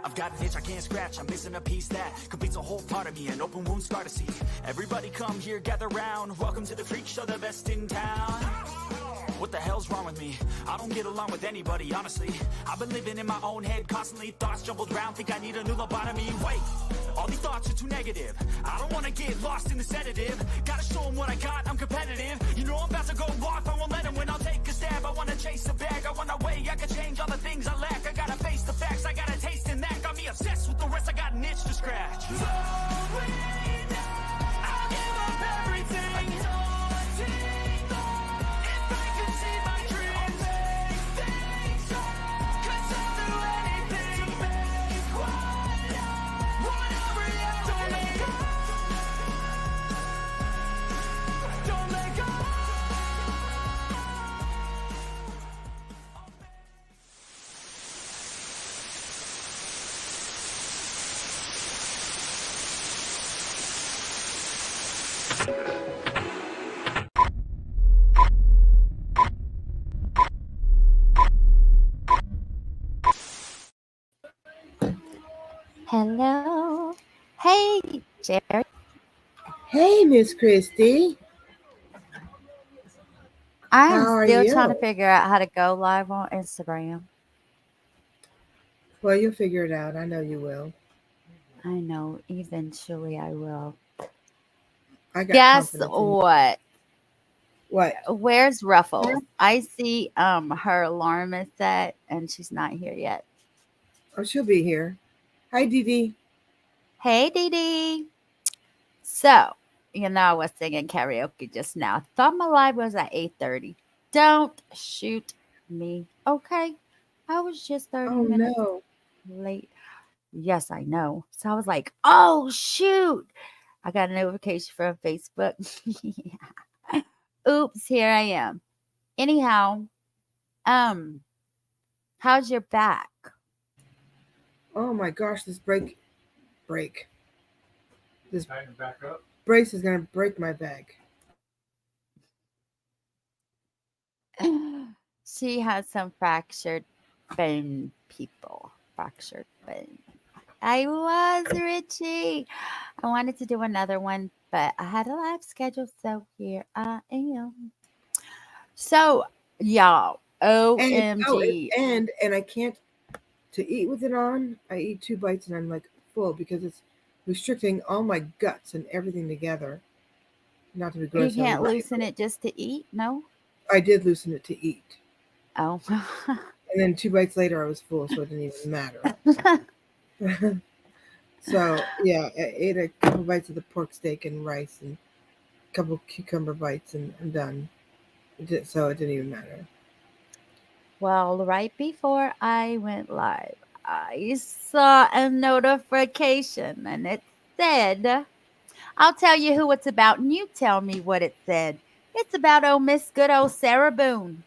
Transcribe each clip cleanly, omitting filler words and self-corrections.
I've got an itch I can't scratch, I'm missing a piece that completes a whole part of me, an open wound scar to see. Everybody come here, gather round, welcome to the freak show, the best in town. What the hell's wrong with me? I don't get along with anybody, honestly. I've been living in my own head constantly, thoughts jumbled round, think I need a new lobotomy. Wait, all these thoughts are too negative. I don't wanna get lost in the sedative. Gotta show them what I got, I'm competitive. You know I'm about to go off, I won't let them win, I'll take a stab. I wanna chase a bag, I wanna weigh, I can change all the things I lack. I gotta face the facts, I got a taste in that. Got me obsessed with the rest, I got an itch to scratch. I'll give up everything. Hello. Hey, Jerry. Hey, Miss Christy. I'm How are still you? trying to figure out how to go live on Instagram. Well, you'll figure it out. I know you will. I know, eventually I will. I got Guess confidence in you. what? What? Where's Ruffles? I see her alarm is set and she's not here yet. Oh, she'll be here. Hi, Dee Dee. Hey, Dee Dee. So, I was singing karaoke just now. Thought my live was at 8:30. Don't shoot me, okay? I was just 30 Oh, minutes no. late. Yes, I know. So I was like, oh, shoot. I got a notification from Facebook. Oops, here I am. Anyhow, how's your back? Oh, my gosh. This This brace is going to break my back. She has some fractured bone, people. Fractured bone. I was, Richie. I wanted to do another one, but I had a live schedule, so here I am. So, y'all, OMG. And I can't, to eat with it on, I eat 2 bites and I'm like full because it's restricting all my guts and everything together. Not to be gross. You can't loosen it just to eat? No? I did loosen it to eat. Oh. And then 2 bites later, I was full, so it didn't even matter. So, yeah, I ate a couple bites of the pork steak and rice and a couple cucumber bites, and I'm done. So it didn't even matter. Well, right before I went live, I saw a notification and it said, I'll tell you who it's about and you tell me what it said. It's about Miss good old Sarah Boone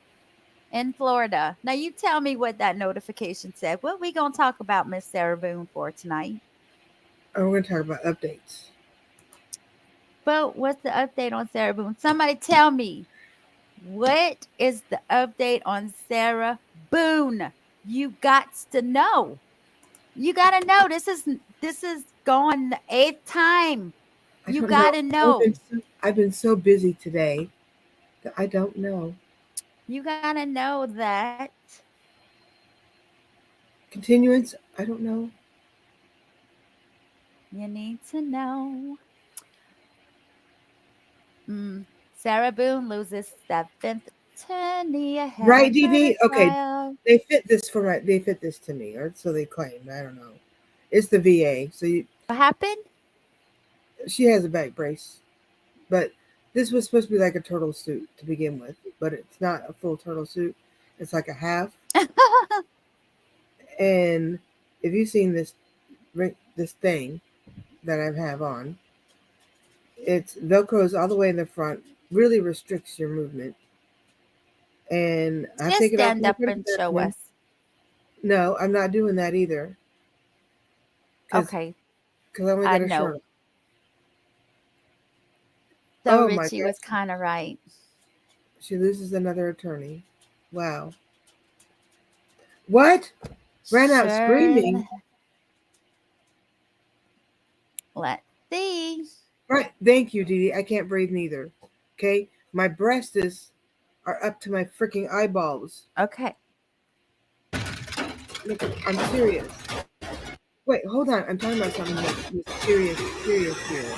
in Florida. Now you tell me what that notification said. What we going to talk about Miss Sarah Boone for tonight? Oh, we're going to talk about updates. Well, what's the update on Sarah Boone? Somebody tell me. What is the update on Sarah Boone? You got to know. You got to know. This is going the 8th time. You got to know. I've been so busy today that I don't know. You got to know that. Continuance, I don't know. You need to know. Sarah Boone loses 7th attorney ahead. Right, Dee Dee? Okay. They fit this to me, or so they claim. I don't know. It's the VA. So what happened? She has a back brace. But this was supposed to be like a turtle suit to begin with, but it's not a full turtle suit. It's like a half. And if you've seen this thing that I have on, it's Velcro's all the way in the front, really restricts your movement. And I just take it stand up and show us. No, I'm not doing that either. Okay. Because I only got a shirt on. So Richie was kind of right. She loses another attorney. Wow. What? Ran out screaming. Let's see. Right. Thank you, Dee Dee. I can't breathe neither. Okay? My breasts are up to my freaking eyeballs. Okay. Look, I'm serious. Wait, hold on. I'm talking about something serious here.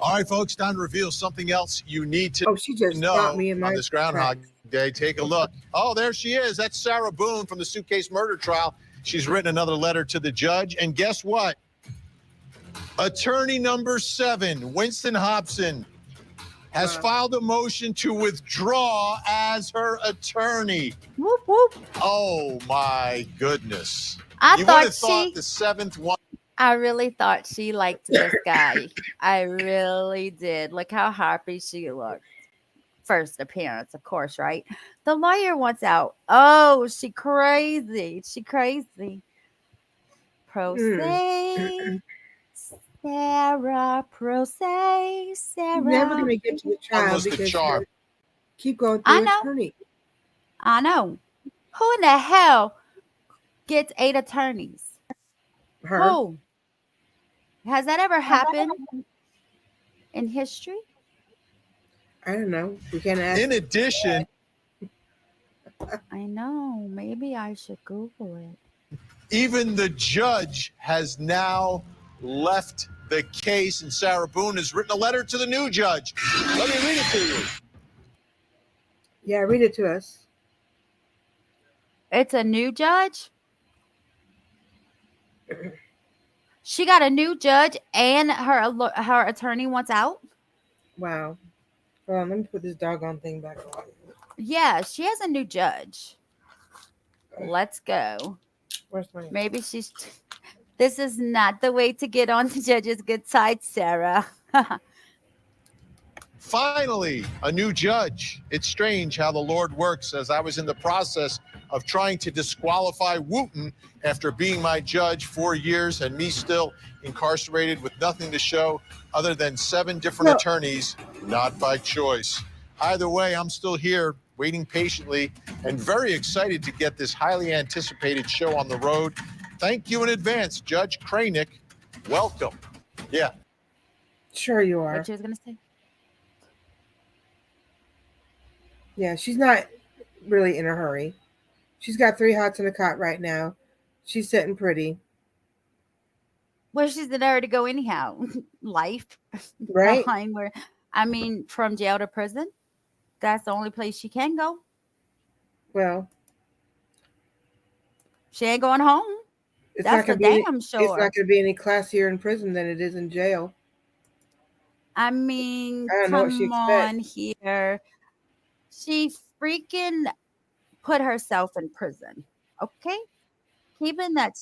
All right, folks, time to reveal something else you need to She just know stopped me in my on this Groundhog Day. Take a look. Oh, there she is. That's Sarah Boone from the suitcase murder trial. She's written another letter to the judge. And guess what? Attorney number 7, Winston Hobson, has filed a motion to withdraw as her attorney. Whoop, whoop. Oh, my goodness. I You would thought have thought the 7th one. I really thought she liked this guy. I really did. Look how happy she looked. First appearance, of course, right? The lawyer wants out. Oh, she crazy. She crazy. Pro se. Sarah, pro se. Sarah. Never gonna get to the trial Was the because charm. keep going I through know. attorney. I know. Who in the hell gets 8 attorneys? Her. Who? Has that ever happened in history? I don't know. We can't ask. In addition, I know. Maybe I should Google it. even the judge has now left the case, and Sarah Boone has written a letter to the new judge. Let me read it to you. Yeah, read it to us. It's a new judge? She got a new judge and her attorney wants out? Wow. Hold on, let me put this doggone thing back on. Yeah, she has a new judge. Let's go. Where's my... Maybe she's... This is not the way to get on the judge's good side, Sarah. Finally, a new judge. It's strange how the Lord works, as I was in the process of trying to disqualify Wooten after being my judge 4 years and me still incarcerated with nothing to show other than 7 different attorneys, not by choice. Either way, I'm still here waiting patiently and very excited to get this highly anticipated show on the road. Thank you in advance, Judge Kranick. Welcome. Yeah. Sure you are. What you was going to say? Yeah, she's not really in a hurry. She's got 3 hots in the cot right now. She's sitting pretty. Well, she's in there to go anyhow. Life. Right? Behind where, I mean, from jail to prison. That's the only place she can go. Well, she ain't going home. That's for damn sure. It's not going to be any classier in prison than it is in jail. I mean, I don't know what she on expects. here. She freaking put herself in prison. Okay? Keeping that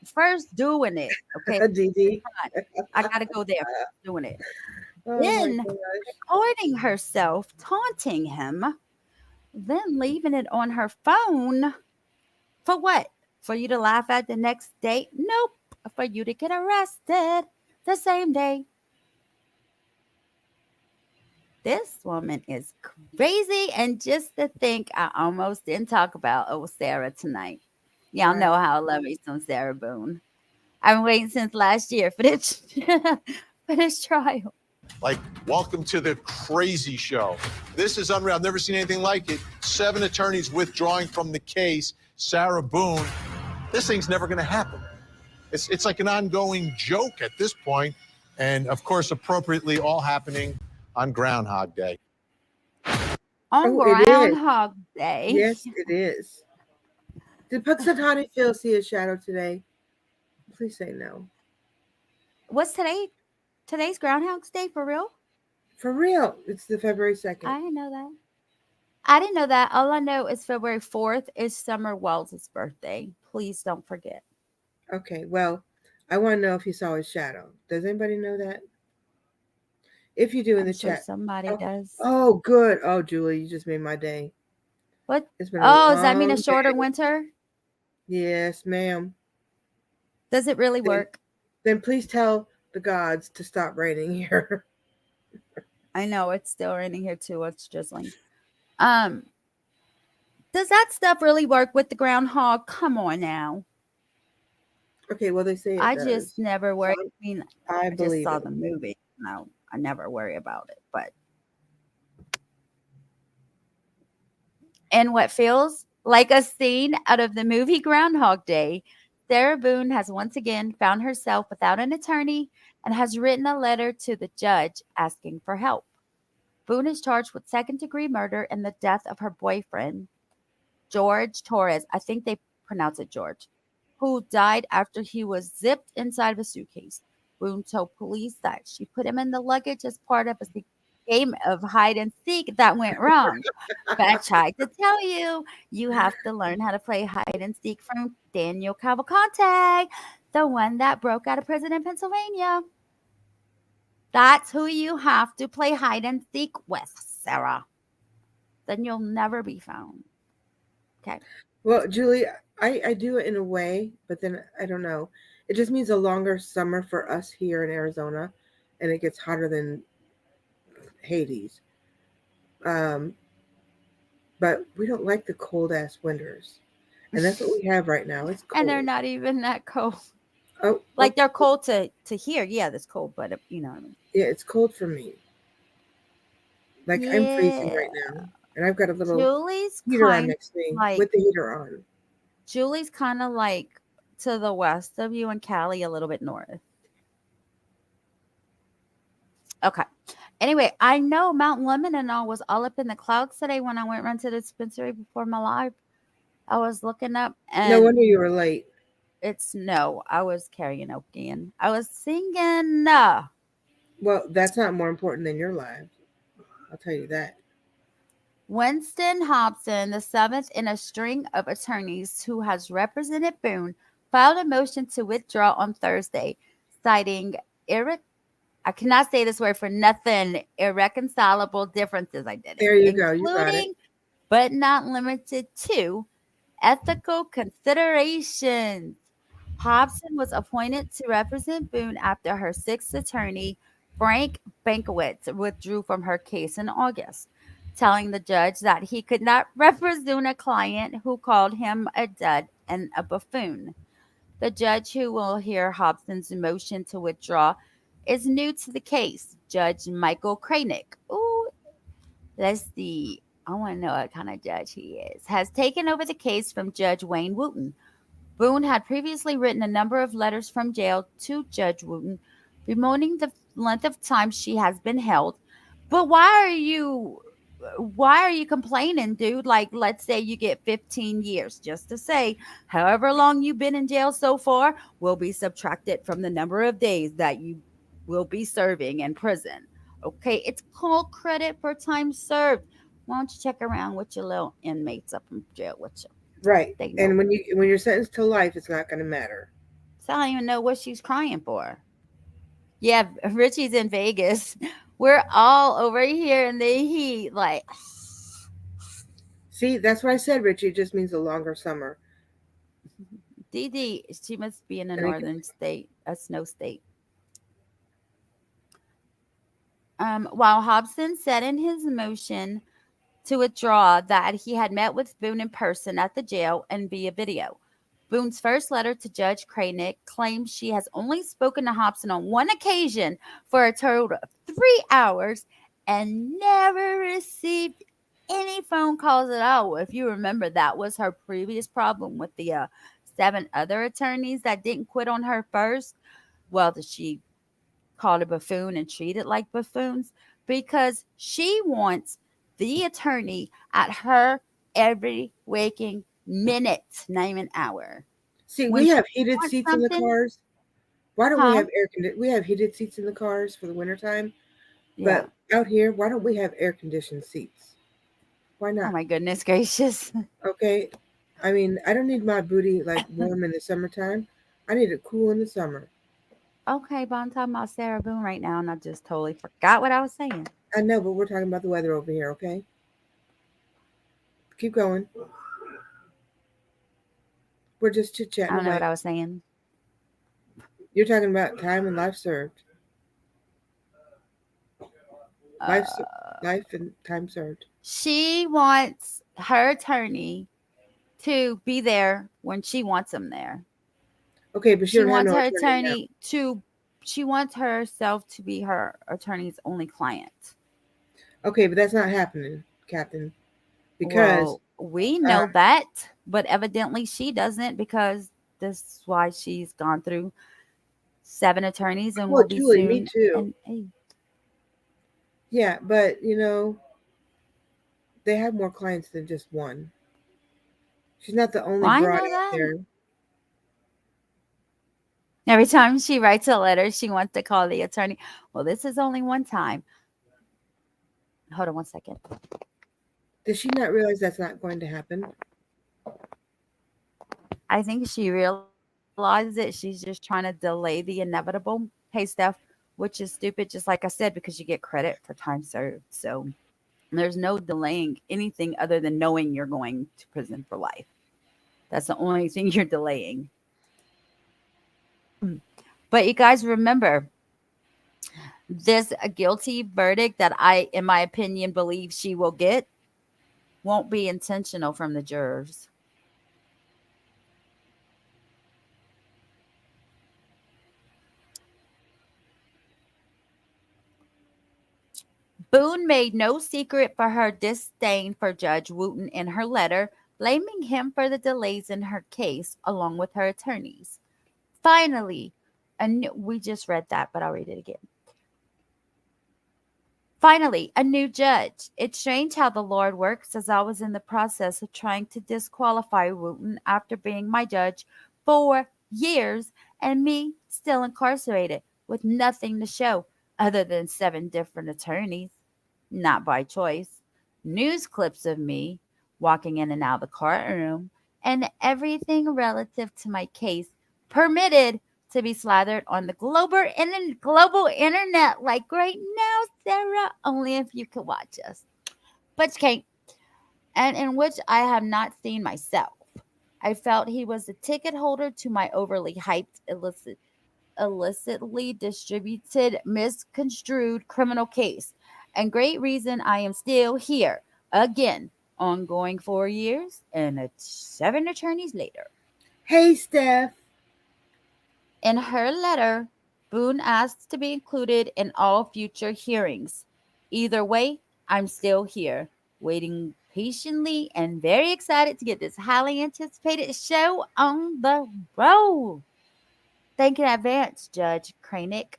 first doing it. Okay? DD. I got to go there. Doing it. Oh Then recording herself, taunting him, then leaving it on her phone. For what? For you to laugh at the next day? Nope. For you to get arrested the same day. This woman is crazy. And just to think, I almost didn't talk about old Sarah tonight. Y'all know how I love me some Sarah Boone. I've been waiting since last year for this, for this trial. Like, welcome to the crazy show. This is unreal. I've never seen anything like it. 7 attorneys withdrawing from the case. Sarah Boone. This thing's never going to happen. It's like an ongoing joke at this point. And, of course, appropriately all happening on Groundhog Day. On Groundhog Day? Yes, it is. Did Puxatani Phil see a shadow today? Please say no. What's today? Today's Groundhog's Day for real? For real. It's the February 2nd. I didn't know that. I didn't know that. All I know is February 4th is Summer Wells' birthday. Please don't forget. Okay, well, I want to know if you saw his shadow. Does anybody know that? If you do in the chat. Somebody does. Oh, good. Oh, Julie, you just made my day. What? It's been does that mean a shorter winter? Yes, ma'am. Does it really work? Then please tell the gods to stop raining here. I know it's still raining here too. It's drizzling. Does that stuff really work with the groundhog? Come on now. Okay, well, they say it I just does. never So worry. I mean, I I just believe saw it. the movie. No, I never worry about it. But in what feels like a scene out of the movie Groundhog Day, Sarah Boone has once again found herself without an attorney and has written a letter to the judge asking for help. Boone is charged with second-degree murder and the death of her boyfriend, George Torres. I think they pronounce it George, who died after he was zipped inside of a suitcase. Boone told police that she put him in the luggage as part of a game of hide and seek that went wrong. But I tried to tell you, you have to learn how to play hide and seek from Daniel Cavalcante, the one that broke out of prison in Pennsylvania. That's who you have to play hide and seek with, Sarah. Then you'll never be found. Okay. Well, Julie, I do it in a way, but then I don't know. It just means a longer summer for us here in Arizona, and it gets hotter than Hades. Um, but we don't like the cold ass winters, and that's what we have right now. It's And they're cold. not even that cold. Oh, oh, Like they're cold to here. Yeah, that's cold, but you know what I mean. yeah, it's cold for me. Like I'm freezing Yeah. right now, and I've got a little Julie's heater on kind next to me like with the heater on. Julie's kind of like to the west of you and Cali a little bit north. Okay. Anyway, I know Mount Lemon and all was all up in the clouds today when I went run to the dispensary before my live. I was looking up No and wonder you were late. it's no. I was karaoke and I was singing. Well, that's not more important than your lives. I'll tell you that. Winston Hobson, the seventh in a string of attorneys who has represented Boone, filed a motion to withdraw on Thursday, citing I cannot say this word for nothing, irreconcilable differences. I did it, There you go. You got it. including but not limited to ethical considerations. Hobson was appointed to represent Boone after her sixth attorney, Frank Bankowitz, withdrew from her case in August, telling the judge that he could not represent a client who called him a dud and a buffoon. The judge who will hear Hobson's motion to withdraw is new to the case, Judge Michael Kranick. Ooh, let's see. I want to know what kind of judge he is. Has taken over the case from Judge Wayne Wooten. Boone had previously written a number of letters from jail to Judge Wooten, bemoaning the length of time she has been held. But why are you complaining, dude? Like, let's say you get 15 years, just to say, however long you've been in jail so far will be subtracted from the number of days that you will be serving in prison. Okay, it's called credit for time served. Why don't you check around with your little inmates up in jail with you? Right. They know. And when you're sentenced to life, it's not going to matter. So I don't even know what she's crying for. Yeah, Richie's in Vegas. We're all over here in the heat. Like, See, that's what I said, Richie. It just means a longer summer. Dee Dee, she must be in a And it, northern state, a snow state. While Hobson said in his motion to withdraw that he had met with Boone in person at the jail and via video. Boone's first letter to Judge Kranick claims she has only spoken to Hobson on one occasion for a total of 3 hours and never received any phone calls at all. If you remember, that was her previous problem with the 7 other attorneys that didn't quit on her first. Well, she called a buffoon and treated like buffoons because she wants the attorney at her every waking minute, not even hour. see, When we she have heated wants seats in the something, cars. Why don't we huh? have We have heated seats in the cars for the wintertime. Yeah. But out here, why don't we have air conditioned seats? Why Oh not? my goodness gracious. Okay. I mean, I don't need my booty like warm in the summertime. I need it cool in the summer. Okay, but I'm talking about Sarah Boone right now, and I just totally forgot what I was saying. I know, but we're talking about the weather over here, okay? Keep going. We're just chit I chatting don't know what away. I was saying. You're talking about time and life served. Life, Uh, life and time served. she wants her attorney to be there when she wants him there. Okay, but she She don't have wants no her attorney now. attorney to she wants herself to be her attorney's only client. Okay, but that's not happening, Captain, because Well, we uh, know that, but evidently she doesn't because this is why she's gone through 7 attorneys and well, will be Julie, me soon too. an 8th. Yeah, but they have more clients than just one. She's not the only Well, I broad know out that. there. Every time she writes a letter, she wants to call the attorney. Well, this is only one time. Hold on one second. Does she not realize that's not going to happen? I think she realizes it. She's just trying to delay the inevitable. Hey, Steph, which is stupid, just like I said, because you get credit for time served. So there's no delaying anything other than knowing you're going to prison for life. That's the only thing you're delaying. But you guys remember this a guilty verdict that I, in my opinion, believe she will get won't be intentional from the jurors. Boone made no secret for her disdain for Judge Wooten in her letter, blaming him for the delays in her case along with her attorneys. Finally, and we just read that, but I'll read it again. Finally, a new judge. It's strange how the Lord works, as I was in the process of trying to disqualify Wooten after being my judge for years and me still incarcerated with nothing to show other than 7 different attorneys, not by choice, news clips of me walking in and out of the courtroom, and everything relative to my case permitted to be slathered on the global internet like right now, Sarah, only if you could watch us. But you can't. And in which I have not seen myself. I felt he was the ticket holder to my overly hyped, illicitly distributed, misconstrued criminal case. And great reason I am still here. Again, ongoing 4 years and 7 attorneys later. Hey, Steph. In her letter, Boone asks to be included in all future hearings. Either way, I'm still here, waiting patiently and very excited to get this highly anticipated show on the road. Thank you in advance, Judge Kranick.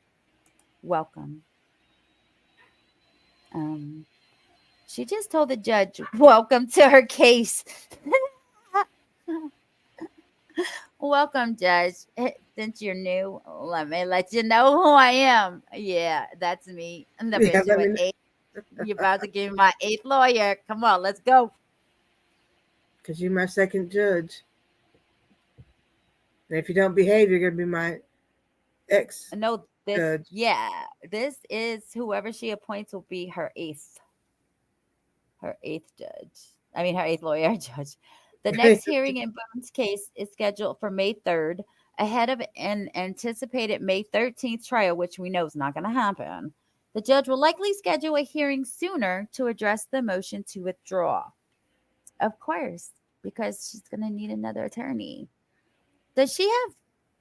Welcome. Um, she just told the judge, welcome to her case. Welcome, Judge. Since you're new, let me let you know who I am. Yeah, that's me. And the Yeah, bitch let with me. 8. You're about to give me my 8th lawyer. Come on, let's go. Because you're my second judge. And if you don't behave, you're going to be my ex No, judge. this is whoever she appoints will be her eighth judge. I mean, her eighth lawyer judge. The next hearing in Boone's case is scheduled for May 3rd, ahead of an anticipated May 13th trial, which we know is not going to happen. The judge will likely schedule a hearing sooner to address the motion to withdraw. Of course, because she's going to need another attorney. Does she have,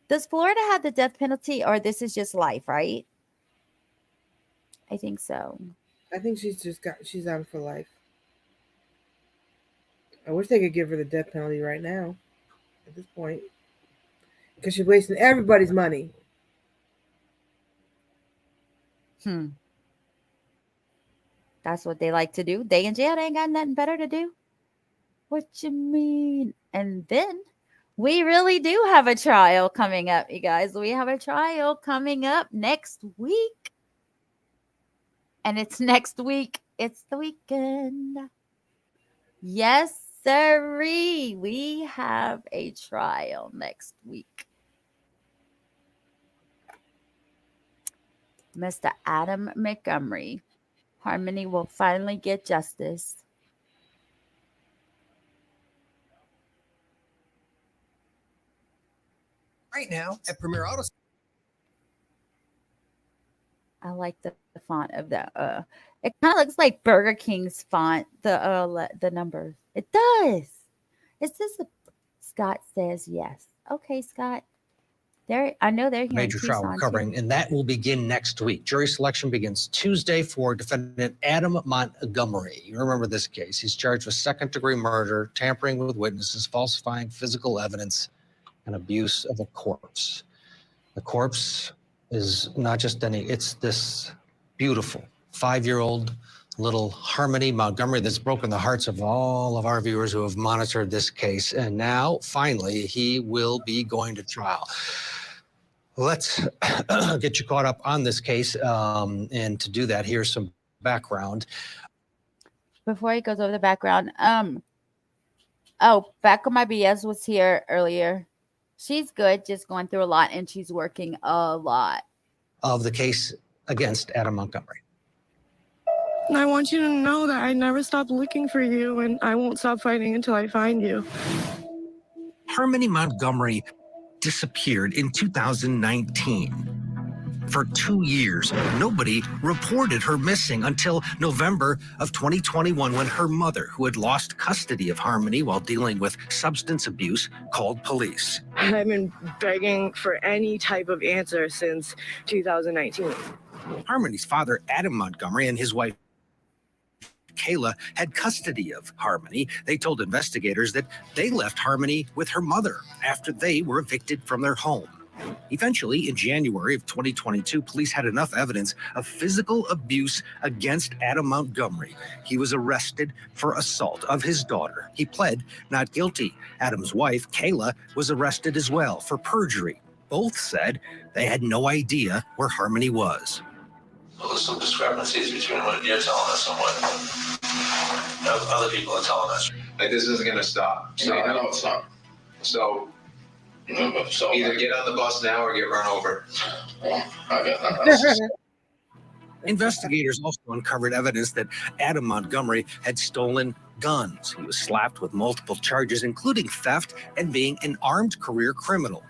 does Florida have the death penalty or this is just life, right? I think so. I think she's out for life. I wish they could give her the death penalty right now at this point. Because she's wasting everybody's money. Hmm. That's what they like to do. They in jail, they ain't got nothing better to do. What you mean? And then we really do have a trial coming up, you guys. We have a trial coming up next week. And it's next week. It's the weekend. Yes, sirree. We have a trial next week. Mr. Adam Montgomery. Harmony will finally get justice. Right now at Premier Auto. I like the font of that. It kind of looks like Burger King's font. The numbers. It does. Is this a Scott says yes? Okay, Scott. I know they're here major in trial we're Tucson, covering, too. and that will begin next week. Jury selection begins Tuesday for defendant Adam Montgomery. You remember this case. He's charged with second-degree murder, tampering with witnesses, falsifying physical evidence, and abuse of a corpse. The corpse is not just it's this beautiful 5-year-old little Harmony Montgomery that's broken the hearts of all of our viewers who have monitored this case. And now, finally, he will be going to trial. Let's get you caught up on this case. And to do that, here's some background. Before he goes over the background, back on my BS was here earlier. She's good, just going through a lot, and she's working a lot. Of the case against Adam Montgomery. I want you to know that I never stopped looking for you, and I won't stop fighting until I find you. Harmony Montgomery disappeared in 2019. For 2 years, nobody reported her missing until November of 2021, when her mother, who had lost custody of Harmony while dealing with substance abuse, called police. I've been begging for any type of answer since 2019. Harmony's father, Adam Montgomery, and his wife, Kayla, had custody of Harmony. They told investigators that they left Harmony with her mother after they were evicted from their home. Eventually, in January of 2022, police had enough evidence of physical abuse against Adam Montgomery. He was arrested for assault of his daughter. He pled not guilty. Adam's wife, Kayla, was arrested as well for perjury. Both said they had no idea where Harmony was. Well, there's some discrepancies between what you're telling us and what other people are telling us. Like, this isn't going to stop. So, I know it's not. So, So either get on the bus now or get run over. I get that. Investigators also uncovered evidence that Adam Montgomery had stolen guns. He was slapped with multiple charges, including theft and being an armed career criminal.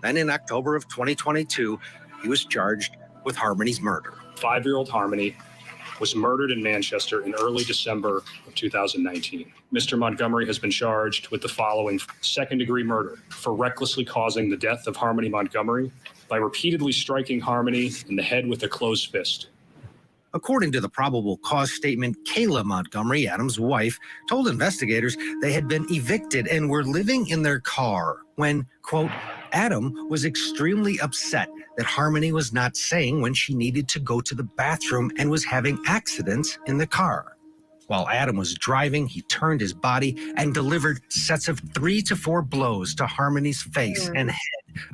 Then in October of 2022, he was charged with Harmony's murder. 5-year-old Harmony was murdered in Manchester in early December of 2019. Mr. Montgomery has been charged with the following: second-degree murder for recklessly causing the death of Harmony Montgomery by repeatedly striking Harmony in the head with a closed fist. According to the probable cause statement, Kayla Montgomery, Adam's wife, told investigators they had been evicted and were living in their car when, quote, Adam was extremely upset that Harmony was not saying when she needed to go to the bathroom and was having accidents in the car. While Adam was driving, he turned his body and delivered sets of 3 to 4 blows to Harmony's face and head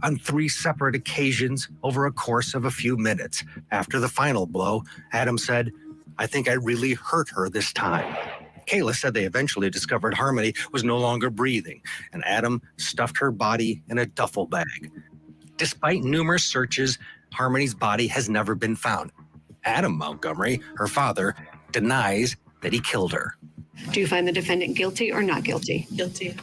on 3 separate occasions over a course of a few minutes. After the final blow, Adam said, "I think I really hurt her this time." Kayla said they eventually discovered Harmony was no longer breathing, and Adam stuffed her body in a duffel bag. Despite numerous searches, Harmony's body has never been found. Adam Montgomery, her father, denies that he killed her. Do you find the defendant guilty or not guilty? Guilty.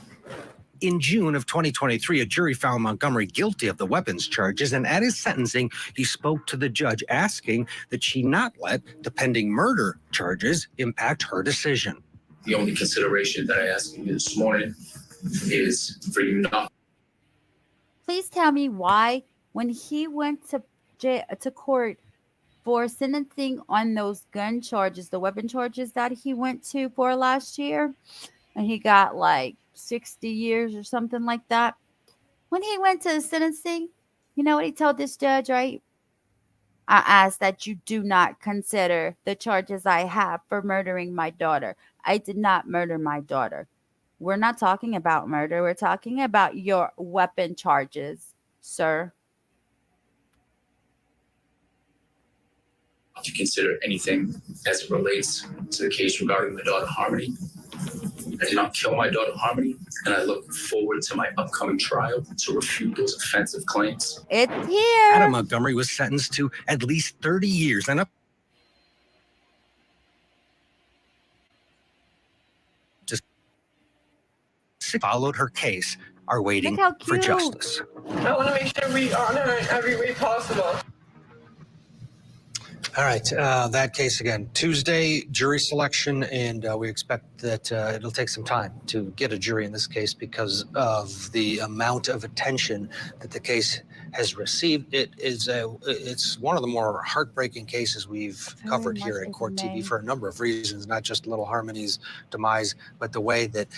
In June of 2023, a jury found Montgomery guilty of the weapons charges, and at his sentencing, he spoke to the judge asking that she not let the pending murder charges impact her decision. The only consideration that I ask you this morning is for you not. Please tell me why, when he went to court for sentencing on those gun charges, the weapon charges that he went to for last year, and he got like 60 years or something like that. When he went to the sentencing, you know what he told this judge, right? I asked that you do not consider the charges I have for murdering my daughter. I did not murder my daughter. We're not talking about murder. We're talking about your weapon charges, sir. To consider anything as it relates to the case regarding my daughter Harmony. I did not kill my daughter Harmony, and I look forward to my upcoming trial to refute those offensive claims. It's here. Adam Montgomery was sentenced to at least 30 years and up to followed her case are waiting for justice. I want to make sure we honor her in every way possible. All right, that case again, Tuesday, jury selection, and we expect that it'll take some time to get a jury in this case because of the amount of attention that the case has received. It's one of the more heartbreaking cases we've covered here at Court TV for a number of reasons, not just Little Harmony's demise, but the way that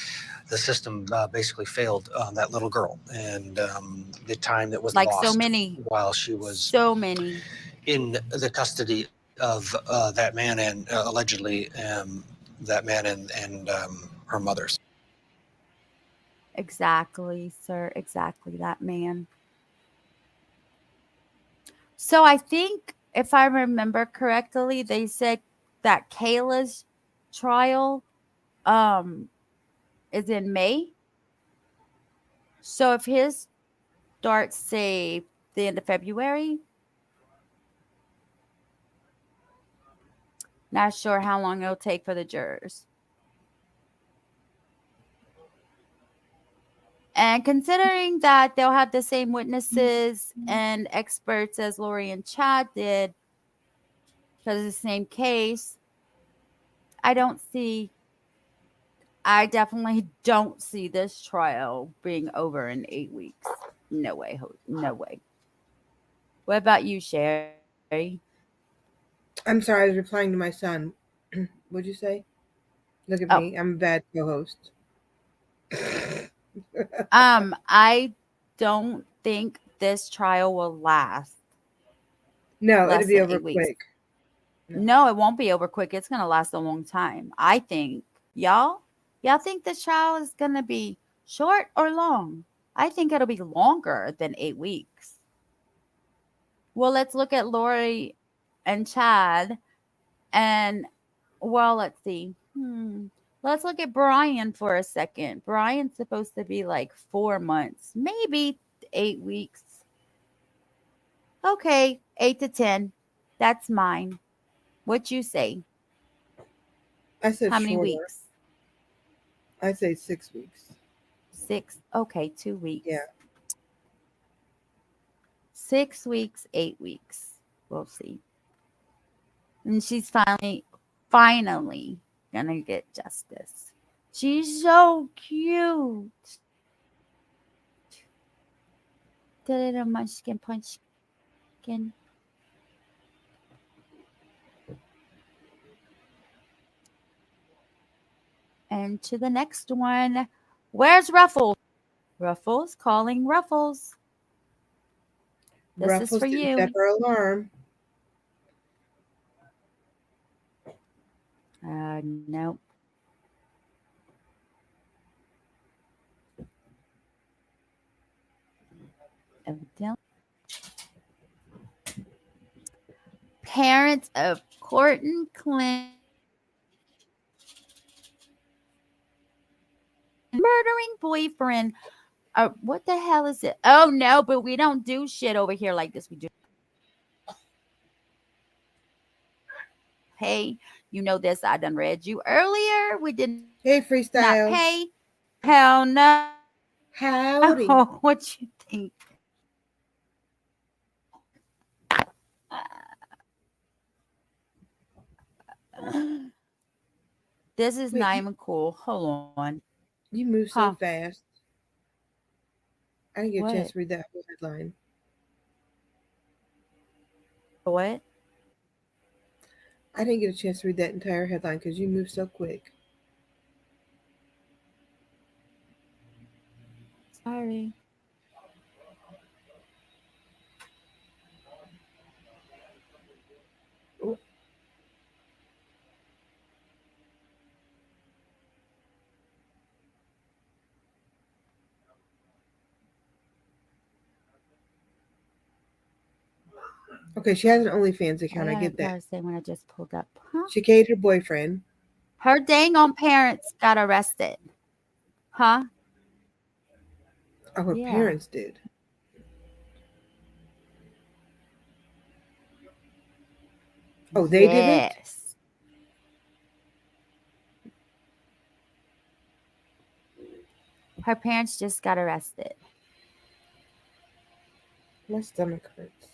the system basically failed that little girl and the time that was Like lost so many. while she was So many. in the custody of that man and allegedly that man and her mother's. Exactly, sir. Exactly that man. So I think if I remember correctly, they said that Kayla's trial is in May. So if his starts, say, the end of February, not sure how long it'll take for the jurors. And considering that they'll have the same witnesses and experts as Lori and Chad did because it's the same case, I definitely don't see this trial being over in 8 weeks. No way. No way. What about you, Sherry? I'm sorry, I was replying to my son. What'd you say? Look at Oh. me. I'm a bad co-host. I don't think this trial will last. No, less it'll be than over 8 weeks. quick. No, it won't be over quick. It's gonna last a long time. I think. Y'all think this trial is gonna be short or long? I think it'll be longer than 8 weeks. Well, let's look at Lori and Chad. And, well, let's see. Let's look at Brian for a second. Brian's supposed to be like 4 months, maybe 8 weeks. Okay, 8 to 10. That's mine. What you say? I said How many shorter. weeks? I say 6 weeks. 6. Okay, 2 weeks. Yeah. 6 weeks, 8 weeks. We'll see. And she's finally gonna get justice. She's so cute. The little munchkin punchkin. And to the next one. Where's Ruffles? Ruffles calling Ruffles. This Ruffles is for didn't you. set her alarm. Nope. Evidently. Parents of Courtney Clint murdering boyfriend. What the hell is it? Oh no, but we don't do shit over here like this. We do. Hey, you know this. I done read you earlier. We did Hey, not freestyle. pay. Hell no. Howdy. What you think? This is Wait, not even cool. Hold on. You move so fast. I didn't get a chance What? to read that whole headline. What? I didn't get a chance to read that entire headline because you move so quick. Sorry. Oh. Okay, she has an OnlyFans account. I get that. Say when I just pulled up. Huh? She cated her boyfriend. Her dang on parents got arrested. Huh? Oh, her parents did. Oh, they didn't? Yes. Her parents just got arrested. My stomach hurts.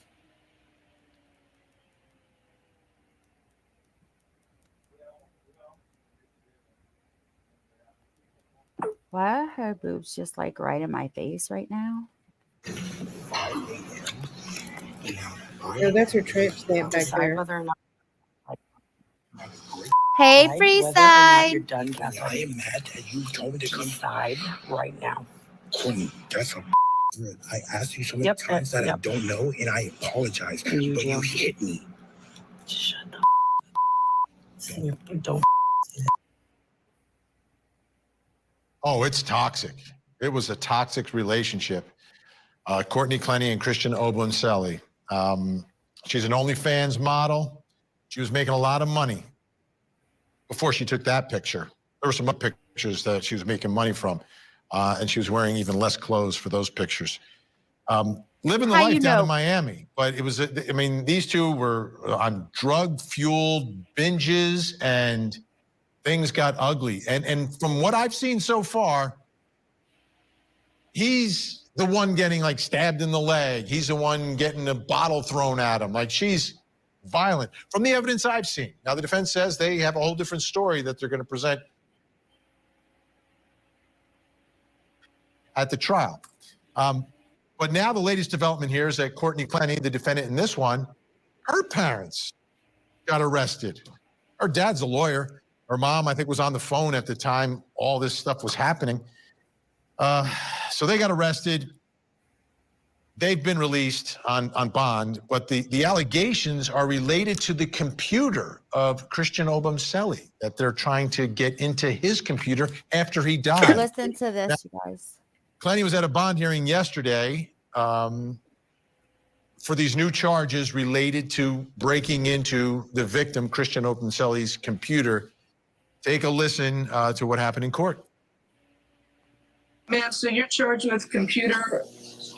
Why are her boobs just like right in my face right now? No, that's her tramp stamp back there. Whether or not Hey, whether or not Freeside. you're done, Catherine. I am mad that you told me to come. Decide right now. Courtney, that's a word. I asked you so many times that I don't know, and I apologize. But you hit me. Shut the don't. Oh, it's toxic. It was a toxic relationship. Courtney Clenny and Christian Obunselli. She's an OnlyFans model. She was making a lot of money before she took that picture. There were some other pictures that she was making money from, and she was wearing even less clothes for those pictures. Living the life down in Miami, but it was, I mean, these two were on drug-fueled binges, and things got ugly. And from what I've seen so far, he's the one getting like stabbed in the leg. He's the one getting a bottle thrown at him. Like, she's violent from the evidence I've seen. Now, the defense says they have a whole different story that they're going to present at the trial. But now the latest development here is that Courtney Clenny, the defendant in this one, her parents got arrested. Her dad's a lawyer. Her mom, I think, was on the phone at the time all this stuff was happening. So they got arrested. They've been released on bond, but the allegations are related to the computer of Christian Obunselli, that they're trying to get into his computer after he died. Listen to this, you guys. Clenny was at a bond hearing yesterday for these new charges related to breaking into the victim, Christian Obunselli's computer. Take a listen to what happened in court. Ma'am, so you're charged with computer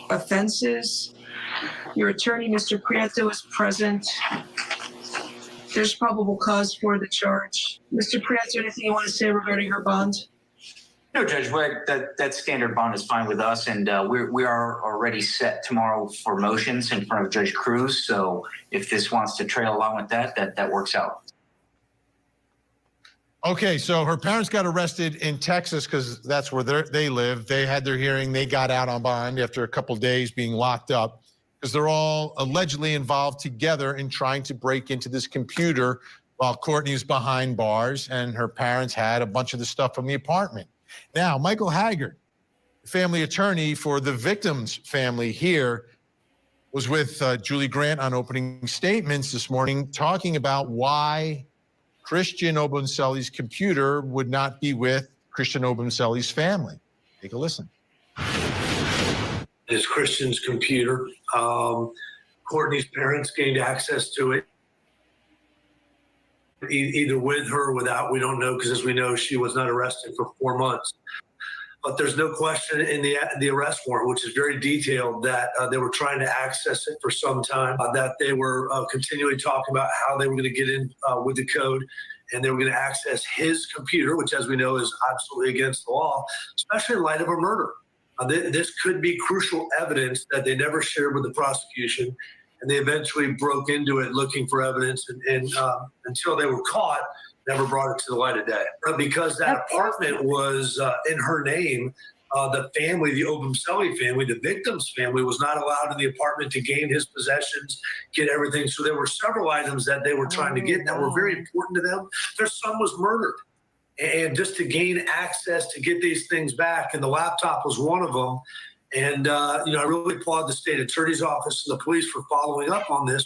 offenses. Your attorney, Mr. Prieto, is present. There's probable cause for the charge. Mr. Prieto, anything you want to say regarding her bond? No, Judge, that standard bond is fine with us, and we are already set tomorrow for motions in front of Judge Cruz. So if this wants to trail along with that works out. Okay, so her parents got arrested in Texas because that's where they live. They had their hearing. They got out on bond after a couple of days being locked up because they're all allegedly involved together in trying to break into this computer while Courtney's behind bars, and her parents had a bunch of the stuff from the apartment. Now, Michael Haggard, family attorney for the victim's family here, was with Julie Grant on opening statements this morning talking about why Christian Obunselli's computer would not be with Christian Obunselli's family. Take a listen. It's Christian's computer. Courtney's parents gained access to it, either with her or without. We don't know, because as we know, she was not arrested for 4 months. But there's no question in the arrest warrant, which is very detailed, that they were trying to access it for some time, that they were continually talking about how they were going to get in with the code, and they were going to access his computer, which, as we know, is absolutely against the law, especially in light of a murder. This could be crucial evidence that they never shared with the prosecution, and they eventually broke into it looking for evidence, and until they were caught, never brought it to the light of day. But because that apartment was in her name, the family, the Obunselli family, the victim's family, was not allowed in the apartment to gain his possessions, get everything. So there were several items that they were trying to get that were very important to them. Their son was murdered. And just to gain access to get these things back, and the laptop was one of them. And, I really applaud the state attorney's office and the police for following up on this.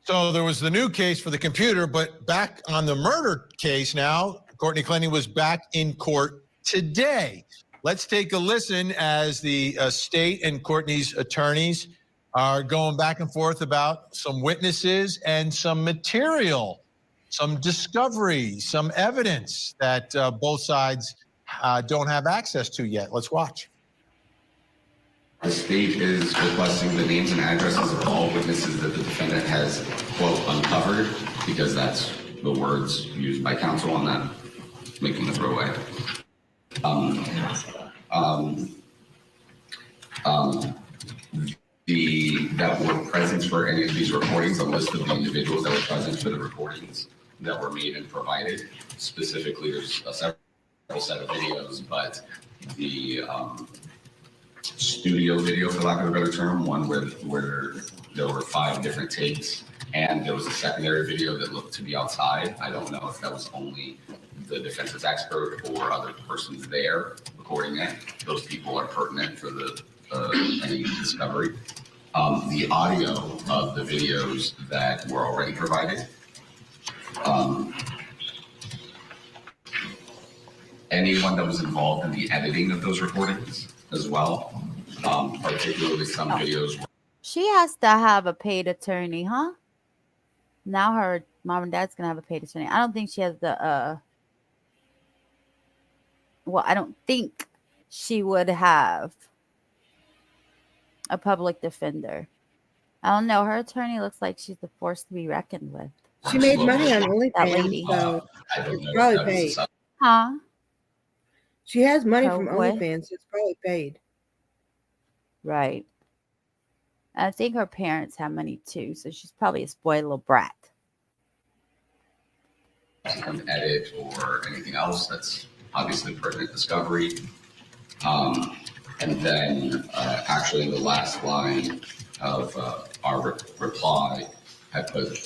So there was the new case for the computer, but back on the murder case now, Courtney Clenny was back in court today. Let's take a listen as the state and Courtney's attorneys are going back and forth about some witnesses and some material, some discovery, some evidence that both sides don't have access to yet. Let's watch. The state is requesting the names and addresses of all witnesses that the defendant has, quote, uncovered, because that's the words used by counsel on that, making the throwaway. That were present for any of these recordings, a list of the individuals that were present for the recordings that were made and provided. Specifically, there's several set of videos, but the studio video, for lack of a better term, one where there were 5 different takes, and there was a secondary video that looked to be outside. I don't know if that was only the defense's expert or other persons there recording it. Those people are pertinent for the any discovery. The audio of the videos that were already provided. Anyone that was involved in the editing of those recordings as well, particularly some videos. She has to have a paid attorney, huh? Now her mom and dad's gonna have a paid attorney. I don't think she has the well, I don't think she would have a public defender. I don't know. Her attorney looks like she's a force to be reckoned with. She made money on That OnlyFans, lady. so it's probably paid. Huh? She has money So from what? OnlyFans, so it's probably paid. Right. I think her parents have money too, so she's probably a spoiled little brat. An edit or anything else that's obviously pertinent discovery. And then actually in the last line of our reply, I put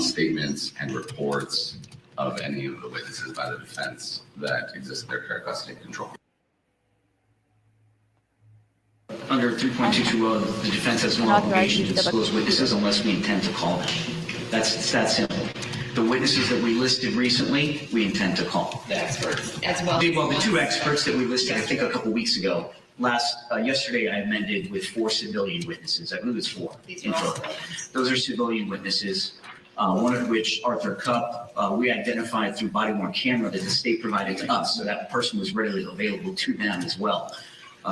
statements and reports of any of the witnesses by the defense that exist in their care, custody, and control. Under 3.220, the defense has no obligation to disclose witnesses unless we intend to call them. It's that simple. The witnesses that we listed recently, we intend to call. The experts as well. Well, the 2 experts that we listed, I think a couple weeks ago. Yesterday, I amended with 4 civilian witnesses. I believe it's 4 in total. Those are civilian witnesses. One of which, Arthur Cupp, we identified through body-worn camera that the state provided to us, so that person was readily available to them as well.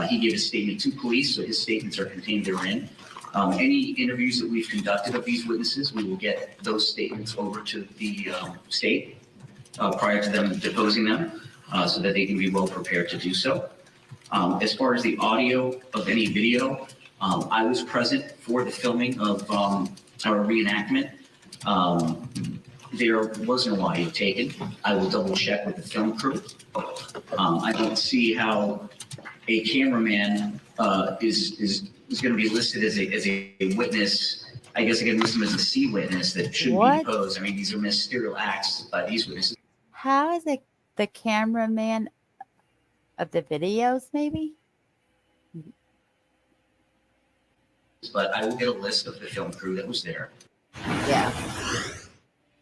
He gave a statement to police, so his statements are contained therein. Any interviews that we've conducted of these witnesses, we will get those statements over to the state prior to them deposing them, so that they can be well prepared to do so. As far as the audio of any video, I was present for the filming of our reenactment. There was no audio taken. I will double check with the film crew. I don't see how a cameraman is going to be listed as a witness. I guess I can list him as a C witness that shouldn't be deposed. I mean, these are ministerial acts by these witnesses. How is it the cameraman of the videos, maybe? But I will get a list of the film crew that was there. Yeah.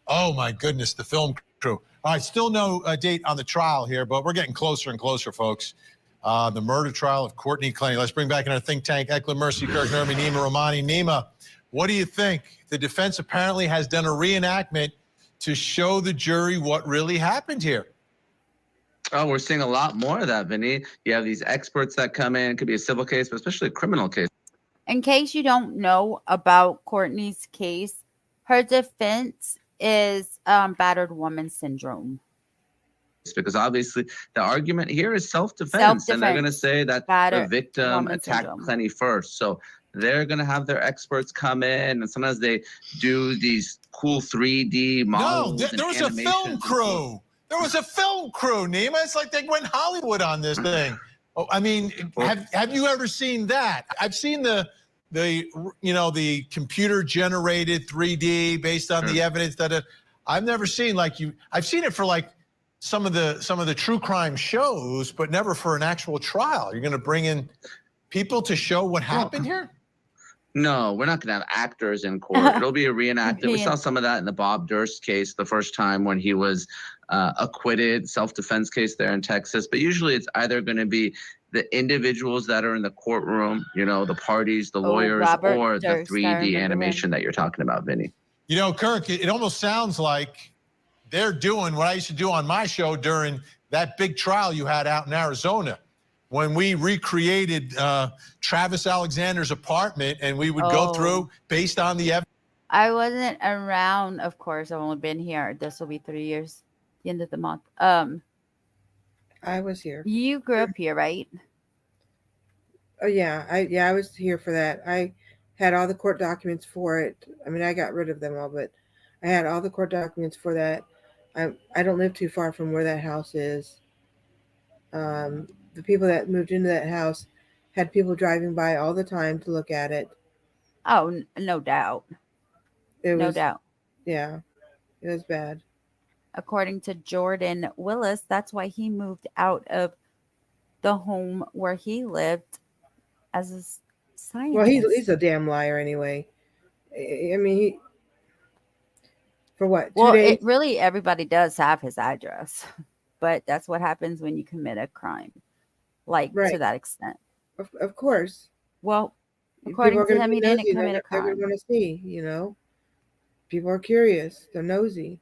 Oh my goodness, the film crew. All right, still no date on the trial here, but we're getting closer and closer, folks. The murder trial of Courtney Clenny. Let's bring back in our think tank, Eklund, Mercy, Kirk, Nermi, Nima Romani. Nima, what do you think? The defense apparently has done a reenactment to show the jury what really happened here. Oh, we're seeing a lot more of that, Vinny. You have these experts that come in. It could be a civil case, but especially a criminal case. In case you don't know about Courtney's case, her defense is battered woman syndrome. Because obviously the argument here is self-defense, and they're going to say that the victim attacked Clenny first. So they're going to have their experts come in, and sometimes they do these cool 3D models. No, there was a film crew. There was a film crew, Nima. It's like they went Hollywood on this thing. Oh, I mean, have you ever seen that? I've seen the computer generated 3D based on the evidence that I've never seen I've seen it for some of the true crime shows, but never for an actual trial. You're going to bring in people to show what happened here? No, we're not going to have actors in court. It'll be a reenactment. We saw some of that in the Bob Durst case the first time when he was acquitted, self-defense case there in Texas. But usually it's either going to be the individuals that are in the courtroom, the parties, the lawyers, or the 3D animation that you're talking about, Vinny. Kirk, it almost sounds like they're doing what I used to do on my show during that big trial you had out in Arizona, when we recreated Travis Alexander's apartment, and we would go through based on the evidence. I wasn't around, of course. I've only been here. This will be 3 years, the end of the month. I was here. You grew up here, right? Oh yeah, I was here for that. I had all the court documents for it. I mean, I got rid of them all, but I had all the court documents for that. I don't live too far from where that house is. The people that moved into that house had people driving by all the time to look at it. Oh, no doubt. It No was, doubt. yeah, it was bad. According to Jordan Willis, that's why he moved out of the home where he lived as a scientist. Well, he's a damn liar anyway. I mean, for what, 2 days? It really, everybody does have his address, but that's what happens when you commit a crime, like to that extent. Of course. Well, according to him, he didn't commit a They're going crime. to want to see, People are curious. They're nosy.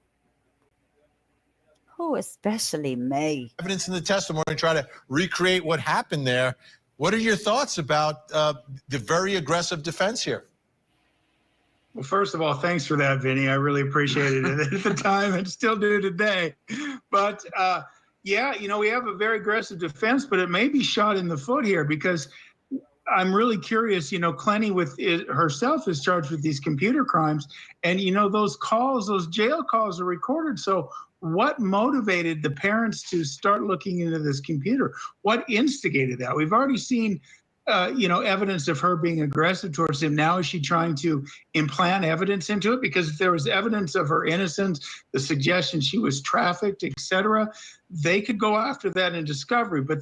Who, especially me? Evidence in the testimony, try to recreate what happened there. What are your thoughts about the very aggressive defense here? Well, first of all, thanks for that, Vinny. I really appreciated it at the time and still do today. But yeah, we have a very aggressive defense, but it may be shot in the foot here because I'm really curious. Clenny herself is charged with these computer crimes, and those calls, those jail calls are recorded. So what motivated the parents to start looking into this computer? What instigated that? We've already seen evidence of her being aggressive towards him. Now is she trying to implant evidence into it? Because if there was evidence of her innocence, the suggestion she was trafficked, etc., they could go after that in discovery. But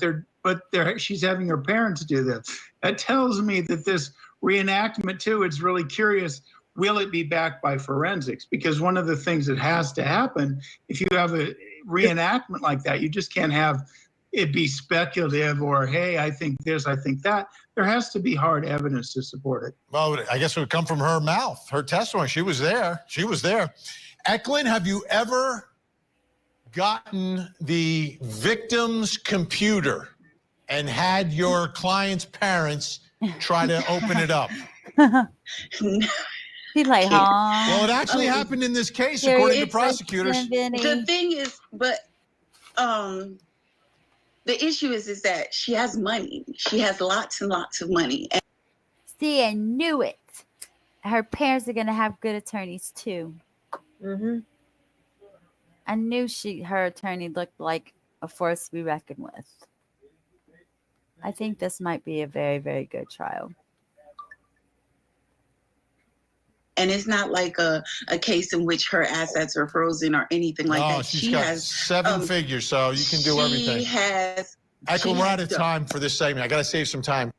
she's having her parents do that. That tells me that this reenactment too, it's really curious. Will it be backed by forensics? Because one of the things that has to happen, if you have a reenactment like that, you just can't have it be speculative or, hey, I think this, I think that. There has to be hard evidence to support it. Well, I guess it would come from her mouth, her testimony. She was there. She was there. Eklund, have you ever gotten the victim's computer and had your client's parents try to open it up? He's like, huh? Well, it actually happened in this case, according to prosecutors. The thing is, the issue is that she has money. She has lots and lots of money. See, I knew it. Her parents are going to have good attorneys too. Mm-hmm. I knew her attorney looked like a force to be reckoned with. I think this might be a very, very good trial. And it's not like a case in which her assets are frozen or anything like that. She's got 7 figures, so you can do everything. Eklund, we're out of time for this segment. I got to save some time.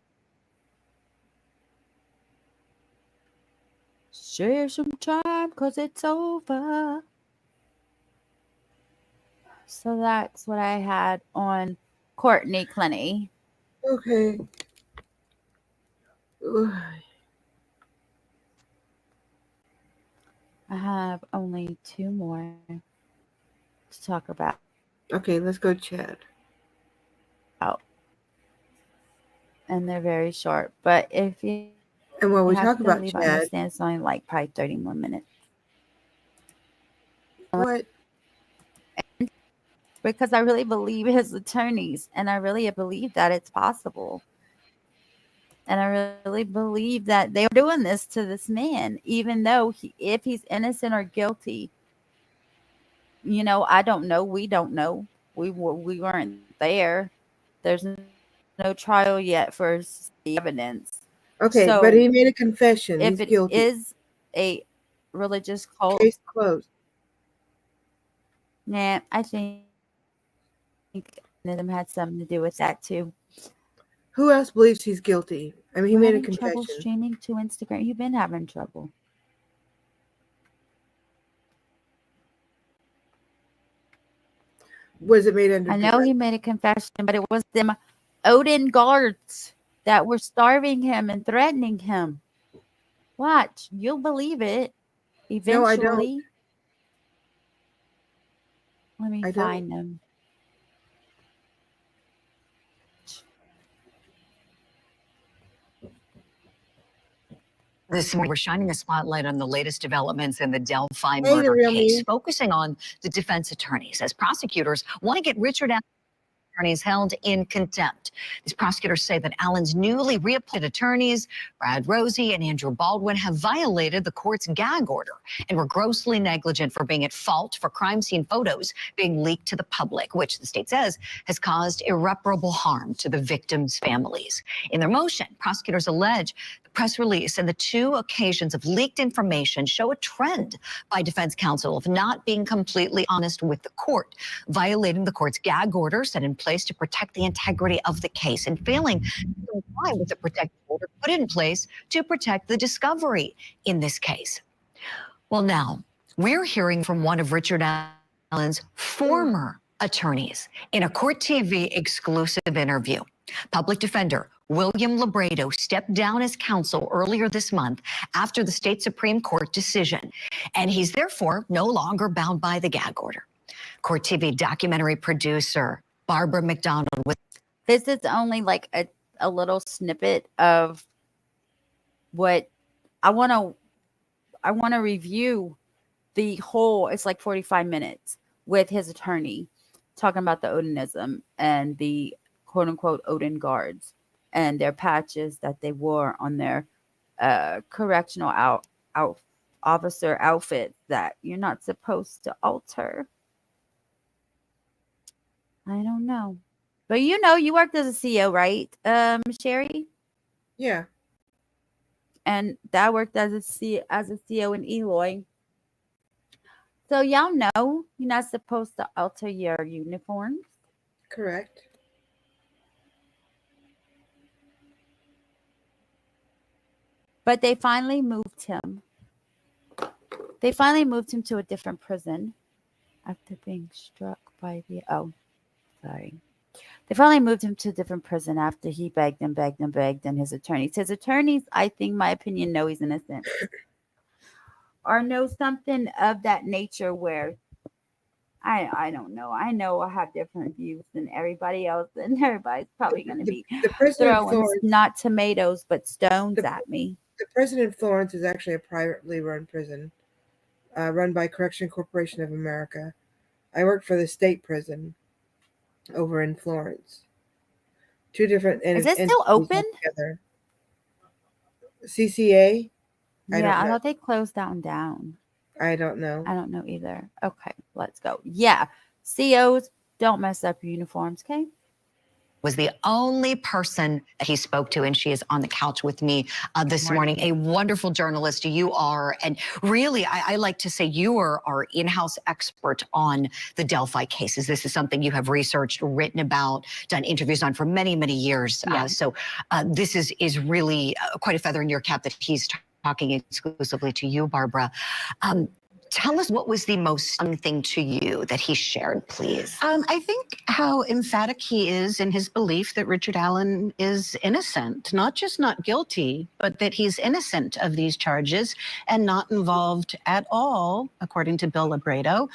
Save some time because it's over. So that's what I had on Courtney Clenny. Okay. I have only 2 more to talk about. Okay, let's go chat. And they're very short. But if you and when we have talk to about leave, chat, I understand it's only like probably 30 more minutes. What? Because I really believe his attorneys, and I really believe that it's possible. And I really believe that they were doing this to this man, even though if he's innocent or guilty, I don't know. We don't know. We weren't there. There's no trial yet for the evidence. Okay, so but he made a confession. If He's guilty. It is a religious cult, case closed. Nah, I think them had something to do with that too. Who else believes he's guilty? I mean, he made a confession. Trouble streaming to Instagram. You've been having trouble. Was it made under? I know he made a confession, but it was them Odin guards that were starving him and threatening him. Watch, you'll believe it. Eventually. No, I don't. Let me find them. This morning, we're shining a spotlight on the latest developments in the Delphi murder case, focusing on the defense attorneys as prosecutors want to get Richard out. attorneys held in contempt. These prosecutors say that Allen's newly reappointed attorneys, Brad Rosie and Andrew Baldwin, have violated the court's gag order and were grossly negligent for being at fault for crime scene photos being leaked to the public, which the state says has caused irreparable harm to the victims' families. In their motion, prosecutors allege the press release and the 2 occasions of leaked information show a trend by defense counsel of not being completely honest with the court, violating the court's gag order set in place to protect the integrity of the case, and failing to comply with the protective order put in place to protect the discovery in this case. Well, now we're hearing from one of Richard Allen's former attorneys in a Court TV exclusive interview. Public defender William Labredo stepped down as counsel earlier this month after the state Supreme Court decision, and he's therefore no longer bound by the gag order. Court TV documentary producer Barbara McDonald with This is only like a little snippet of what I want to review the whole. It's like 45 minutes with his attorney talking about the Odinism and the quote unquote Odin guards and their patches that they wore on their correctional officer outfits that you're not supposed to alter. I don't know. But you worked as a CEO, right, Sherry? Yeah. And that worked as a CEO in Eloy. So y'all know you're not supposed to alter your uniforms. Correct. But they finally moved him. They finally moved him to a different prison after being struck by the... Oh, sorry. They finally moved him to a different prison after he begged and begged and begged, and his attorneys, I think, my opinion, know he's innocent. Or know something of that nature where I don't know. I know I have different views than everybody else, and everybody's probably going to be throwing not tomatoes but stones at me. The prison in Florence is actually a privately run prison, run by Correction Corporation of America. I worked for the state prison over in Florence. 2 different Is it still open? Together. CCA? Yeah, I thought they closed down. I don't know. I don't know either. Okay, let's go. Yeah, COs, don't mess up your uniforms, okay? Was the only person that he spoke to, and she is on the couch with me this morning. A wonderful journalist you are, and really, I like to say you are our in-house expert on the Delphi cases. This is something you have researched, written about, done interviews on for many, many years. Yeah. So this is really quite a feather in your cap that he's talking exclusively to you, Barbara. Tell us, what was the most stunning thing to you that he shared, please? I think how emphatic he is in his belief that Richard Allen is innocent, not just not guilty, but that he's innocent of these charges and not involved at all, according to Bill Labredo.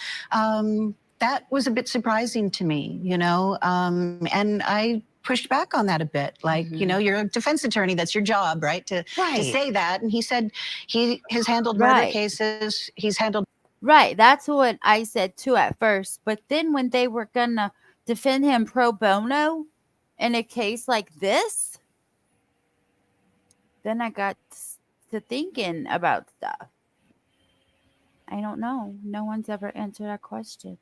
That was a bit surprising to me, and I pushed back on that a bit. Like, you're a defense attorney, that's your job, right? To say that. And he said he has handled murder cases. He's handled. Right. That's what I said too at first. But then when they were going to defend him pro bono in a case like this, then I got to thinking about stuff. I don't know. No one's ever answered that question.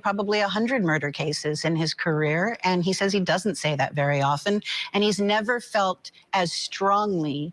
Probably 100 murder cases in his career, and he says he doesn't say that very often, and he's never felt as strongly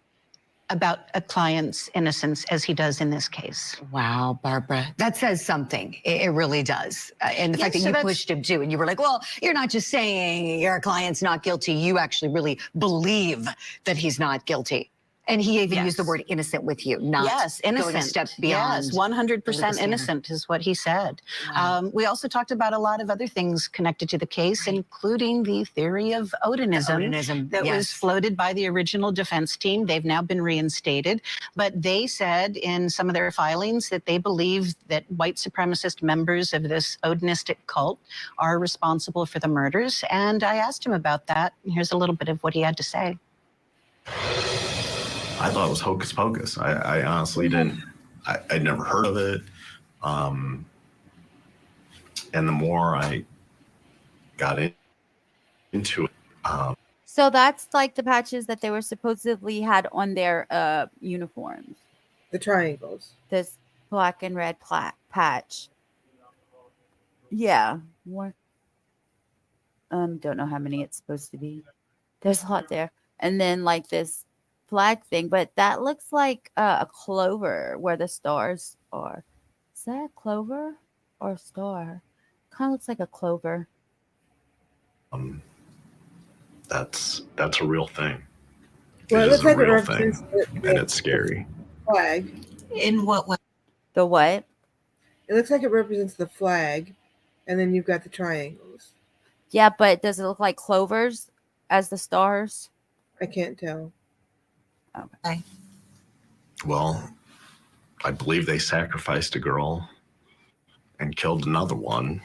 about a client's innocence as he does in this case. Wow, Barbara, that says something. It really does. And the fact that you pushed him too, and you were like, well, you're not just saying your client's not guilty, you actually really believe that he's not guilty. And he even used the word innocent with you, not innocent. going a step beyond. Yes, 100% innocent is what he said. Wow. We also talked about a lot of other things connected to the case, including the theory of Odinism that was floated by the original defense team. They've now been reinstated, but they said in some of their filings that they believe that white supremacist members of this Odinistic cult are responsible for the murders. And I asked him about that. Here's a little bit of what he had to say. I thought it was hocus pocus. I honestly didn't. I'd never heard of it. And the more I got into it, So that's like the patches that they were supposedly had on their uniforms. The triangles. This black and red patch. Yeah. More. Don't know how many it's supposed to be. There's a lot there. And then like this flag thing, but that looks like a clover where the stars are. Is that a clover or a star? Kind of looks like a clover. that's a real thing. Well, it It is looks a like it real represents thing, and it's scary. flag. In what way? The what? It looks like it represents the flag, and then you've got the triangles. Yeah, but does it look like clovers as the stars? I can't tell. Okay. Well, I believe they sacrificed a girl and killed another one.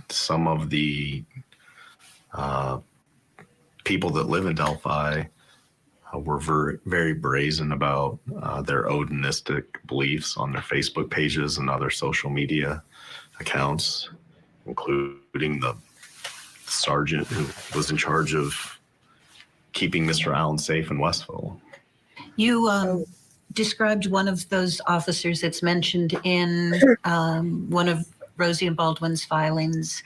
Some of the people that live in Delphi were very brazen about their Odinistic beliefs on their Facebook pages and other social media accounts, including the sergeant who was in charge of keeping Mr. Allen safe in Westville. You described one of those officers that's mentioned in one of Rosie and Baldwin's filings,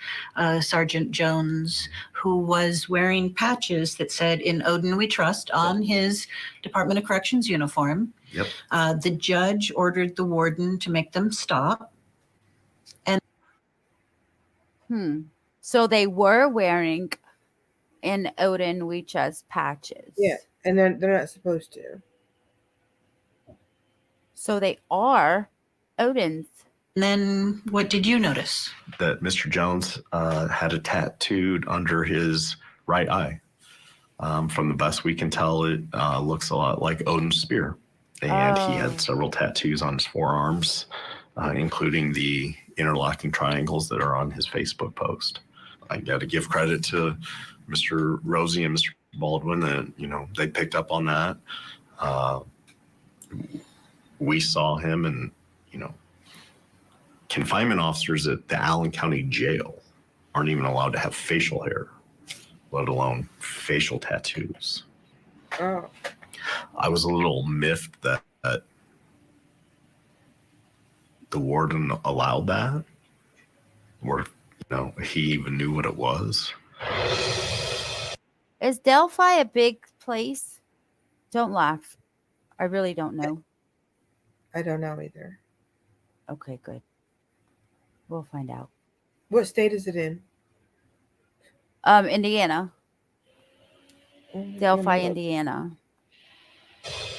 Sergeant Jones, who was wearing patches that said "In Odin We Trust" on his Department of Corrections uniform. Yep. The judge ordered the warden to make them stop. And So they were wearing "In Odin We Trust" patches. Yeah, and they're not supposed to. So they are Odin's. And then what did you notice? That Mr. Jones had a tattooed under his right eye. From the best we can tell, it looks a lot like Odin's spear. And he had several tattoos on his forearms, including the interlocking triangles that are on his Facebook post. I got to give credit to Mr. Rosie and Mr. Baldwin that, they picked up on that. We saw him, and, confinement officers at the Allen County Jail aren't even allowed to have facial hair, let alone facial tattoos. Oh. I was a little miffed that the warden allowed that, or he even knew what it was. Is Delphi a big place? Don't laugh. I really don't know. I don't know either. Okay, good. We'll find out. What state is it in? Indiana. Delphi, Indiana.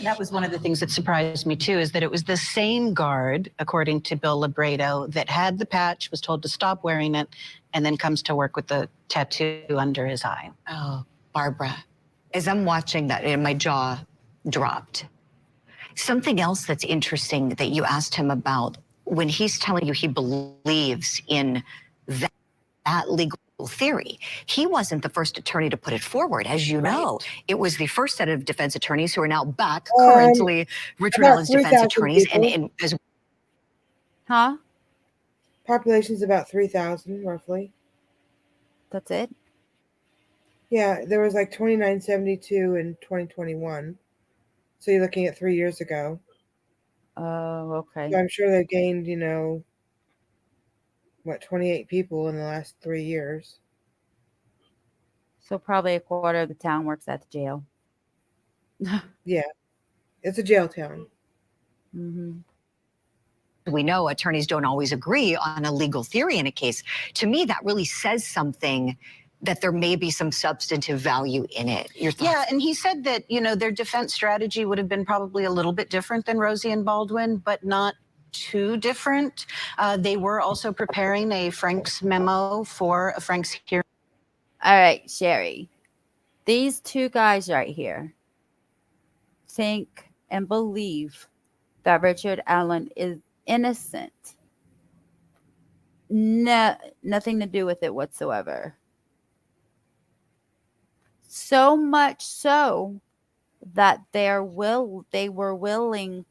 That was one of the things that surprised me too, is that it was the same guard, according to Bill Labredo, that had the patch, was told to stop wearing it, and then comes to work with the tattoo under his eye. Oh, Barbara, as I'm watching that, and my jaw dropped. Something else that's interesting that you asked him about, when he's telling you he believes in that legal theory, he wasn't the first attorney to put it forward. As you know, it was the first set of defense attorneys who are now back currently Richard Allen's defense attorneys. And as Population's about 3,000 roughly. That's it? Yeah, there was like 2972 in 2021. So you're looking at 3 years ago. Oh, okay. So I'm sure they gained, 28 people in the last 3 years. So probably a quarter of the town works at the jail. Yeah, it's a jail town. Mm-hmm. we know, attorneys don't always agree on a legal theory in a case. To me, that really says something, that there may be some substantive value in it. Your thoughts? Yeah, and he said that, their defense strategy would have been probably a little bit different than Rosie and Baldwin, but not too different. They were also preparing a Frank's memo for a Frank's hearing. All right, Sherry. These two guys right here think and believe that Richard Allen is innocent. Nothing to do with it whatsoever. So much so that they were willing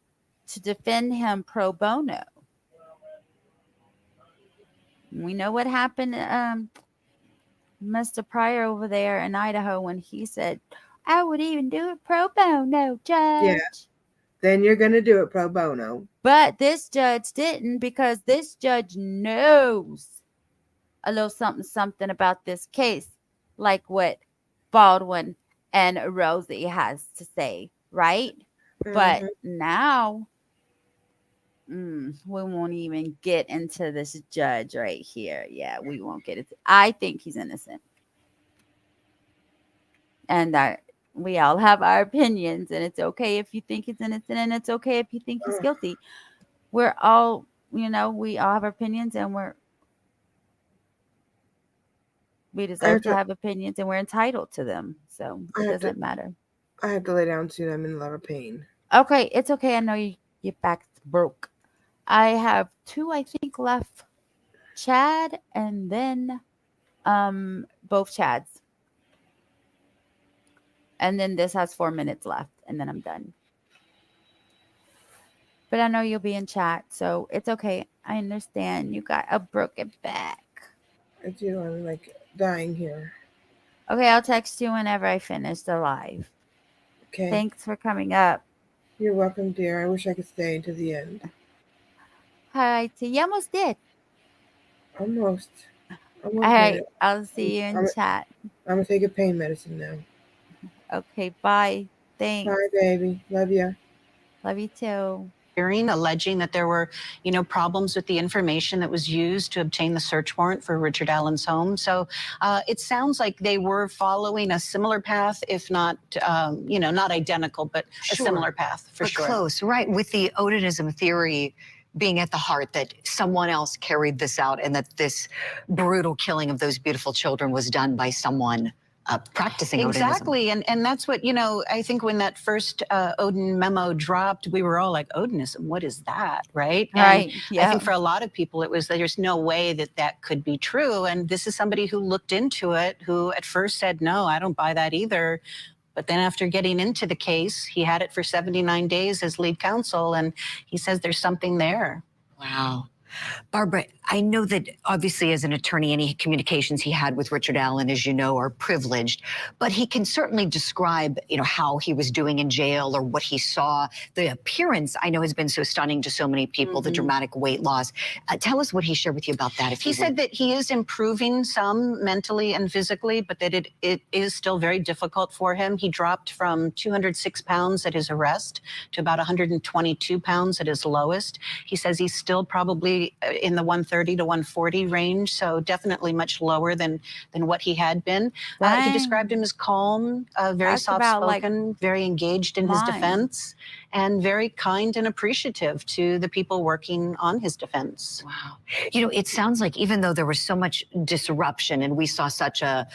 to defend him pro bono. We know what happened, Mr. Pryor over there in Idaho, when he said, I would even do it pro bono, Judge. Yeah. Then you're going to do it pro bono. But this judge didn't, because this judge knows a little something about this case, like what Baldwin and Rosie has to say, right? But now we won't even get into this judge right here. Yeah, we won't get it. I think he's innocent. And we all have our opinions, and it's okay if you think he's innocent, and it's okay if you think he's guilty. We're all, we all have our opinions, and we deserve to have opinions, and we're entitled to them. So it doesn't matter. I have to lay down soon. I'm in a lot of pain. Okay, it's okay. I know your back's broke. I have 2, I think, left. Chad and then both Chads. And then this has 4 minutes left, and then I'm done. But I know you'll be in chat, so it's okay. I understand you got a broken back. I do. I'm like dying here. Okay, I'll text you whenever I finish the live. Okay. Thanks for coming up. You're welcome, dear. I wish I could stay to the end. Hi, T. You almost did. Almost. All right, I'll see you in chat. I'm going to take a pain medicine now. Okay, bye. Thanks. Bye, baby. Love you. Love you too. Alleging that there were, problems with the information that was used to obtain the search warrant for Richard Allen's home. So it sounds like they were following a similar path, if not, not identical, but a similar path for sure. Close, right? With the Odinism theory being at the heart that someone else carried this out, and that this brutal killing of those beautiful children was done by someone practicing Odinism. Exactly. And that's what, I think when that first Odin memo dropped, we were all like, Odinism, what is that? Right. Right. I think for a lot of people, it was that there's no way that that could be true. And this is somebody who looked into it, who at first said, no, I don't buy that either. But then after getting into the case, he had it for 79 days as lead counsel, and he says there's something there. Wow. Barbara, I know that obviously as an attorney, any communications he had with Richard Allen, as you know, are privileged, but he can certainly describe, how he was doing in jail or what he saw. The appearance, I know, has been so stunning to so many people, the dramatic weight loss. Tell us what he shared with you about that. He said that he is improving some mentally and physically, but that it is still very difficult for him. He dropped from 206 pounds at his arrest to about 122 pounds at his lowest. He says he's still probably in the 130 to 140 range, so definitely much lower than what he had been. He described him as calm, very soft-spoken, very engaged in his defense, and very kind and appreciative to the people working on his defense. Wow. It sounds like even though there was so much disruption and we saw such a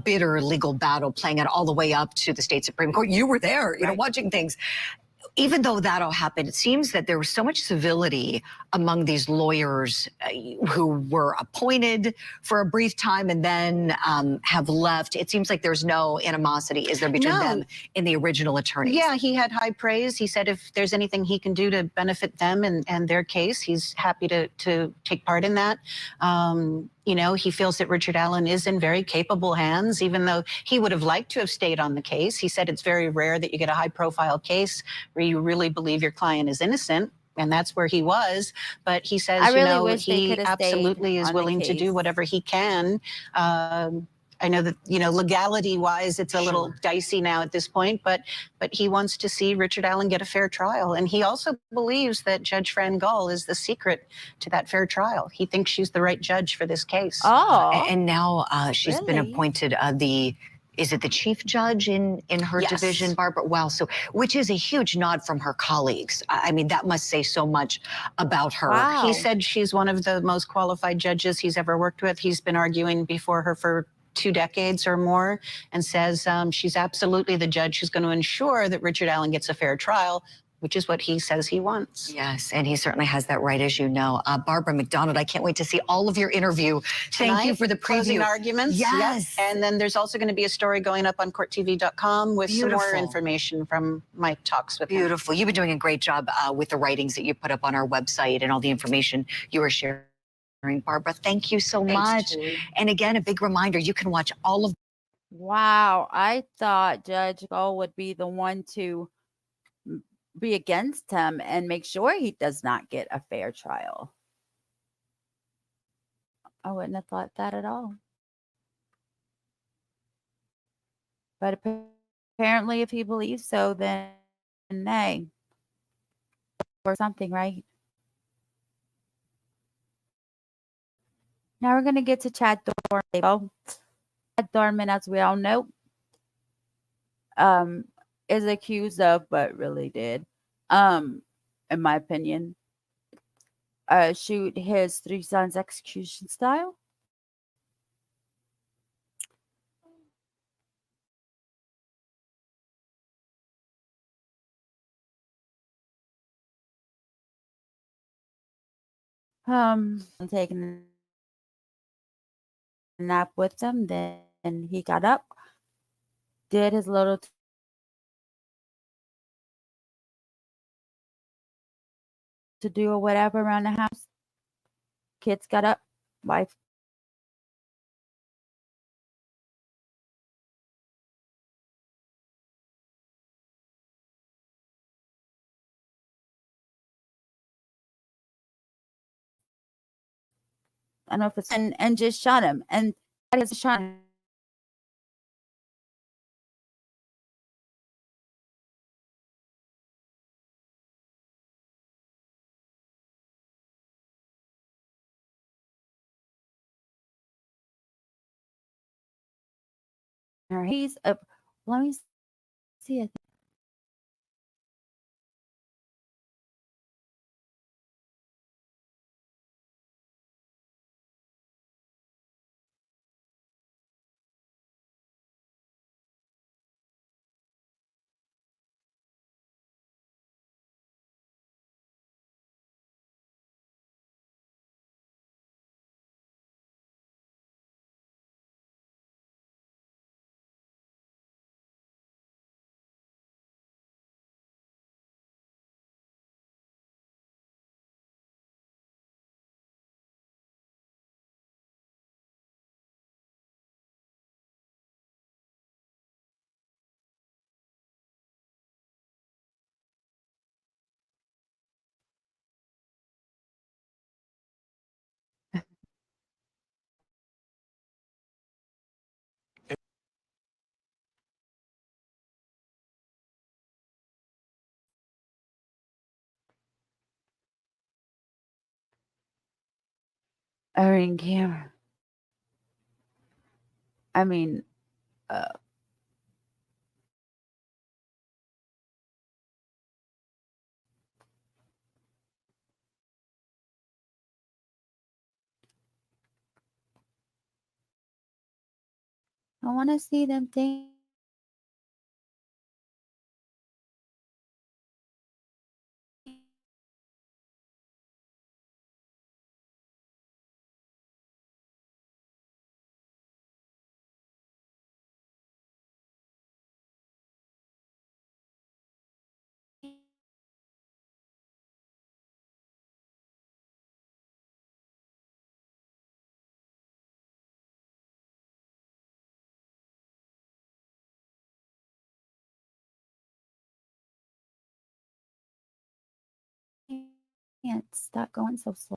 bitter legal battle playing out all the way up to the state Supreme Court, you were there, watching things. Even though that all happened, it seems that there was so much civility among these lawyers who were appointed for a brief time and then have left. It seems like there's no animosity, is there, between them and the original attorneys? Yeah, he had high praise. He said if there's anything he can do to benefit them and their case, he's happy to take part in that. He feels that Richard Allen is in very capable hands, even though he would have liked to have stayed on the case. He said it's very rare that you get a high-profile case where you really believe your client is innocent, and that's where he was. But he says, he absolutely is willing to do whatever he can. I know that, legality-wise, it's a little dicey now at this point, but he wants to see Richard Allen get a fair trial. And he also believes that Judge Fran Gull is the secret to that fair trial. He thinks she's the right judge for this case. And now she's been appointed is it the chief judge in her division, Barbara? Wow. So, which is a huge nod from her colleagues. I mean, that must say so much about her. He said she's one of the most qualified judges he's ever worked with. He's been arguing before her for 2 decades or more, and says she's absolutely the judge who's going to ensure that Richard Allen gets a fair trial which is what he says he wants. Yes, and he certainly has that right, as you know. Barbara McDonald, I can't wait to see all of your interview. Thank you for the closing preview. arguments. Yes. Yep. And then there's also going to be a story going up on courttv.com with some more Beautiful. information from my talks with him. Beautiful. You've been doing a great job with the writings that you put up on our website and all the information you are sharing. Barbara, thank you so much. Julie. And again, a big reminder, you can watch all of. Wow, I thought Judge Gold would be the one to be against him and make sure he does not get a fair trial. I wouldn't have thought that at all. But apparently, if he believes so, then nay, or something, right? Now we're going to get to Chad Dorman. Chad Dorman, as we all know, is accused of, but really did, in my opinion, shoot his 3 sons execution style. Taking a nap with them, then he got up, did his little to do or whatever around the house. Kids got up, wife I don't know if it's and just shot him, and that is shot him. He's a let me see it. Camera. I mean, I want to see them think. Can't stop going so slow.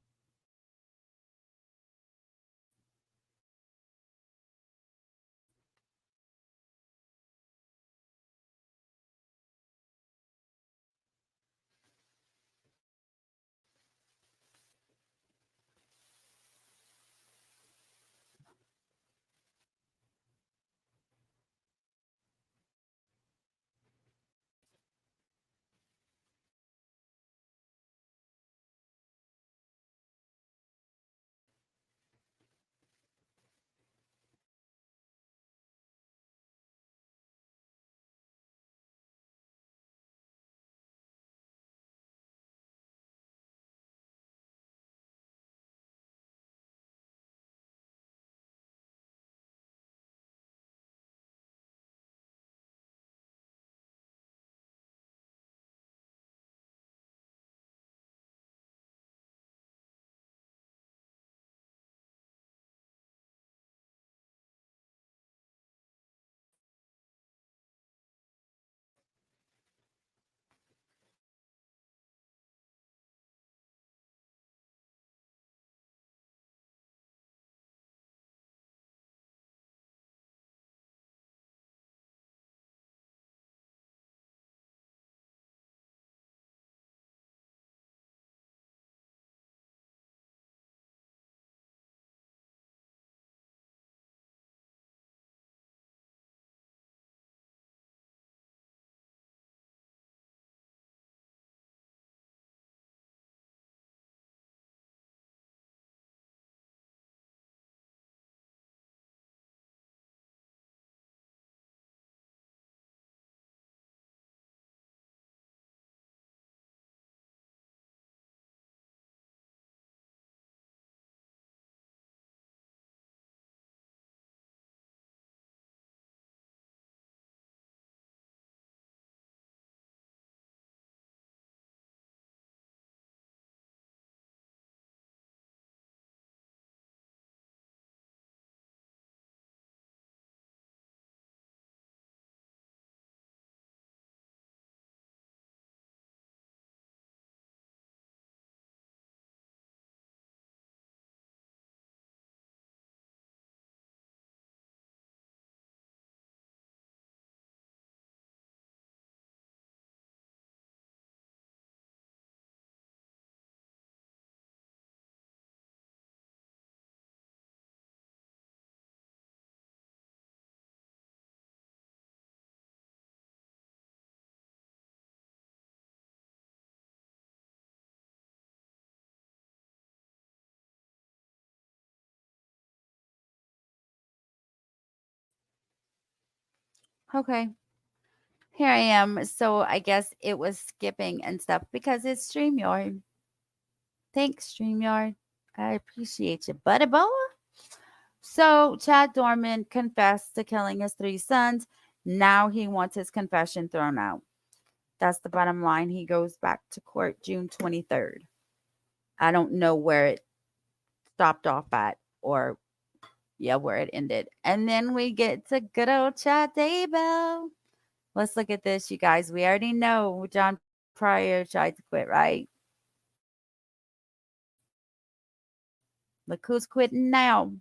Okay. Here I am. So I guess it was skipping and stuff because it's StreamYard. Thanks, StreamYard. I appreciate you, buddy boy. So Chad Dorman confessed to killing his 3 sons. Now he wants his confession thrown out. That's the bottom line. He goes back to court June 23rd. I don't know where it stopped off at or where it ended. And then we get to good old Chad Daybell. Let's look at this, you guys. We already know John Pryor tried to quit, right? Look who's quitting now.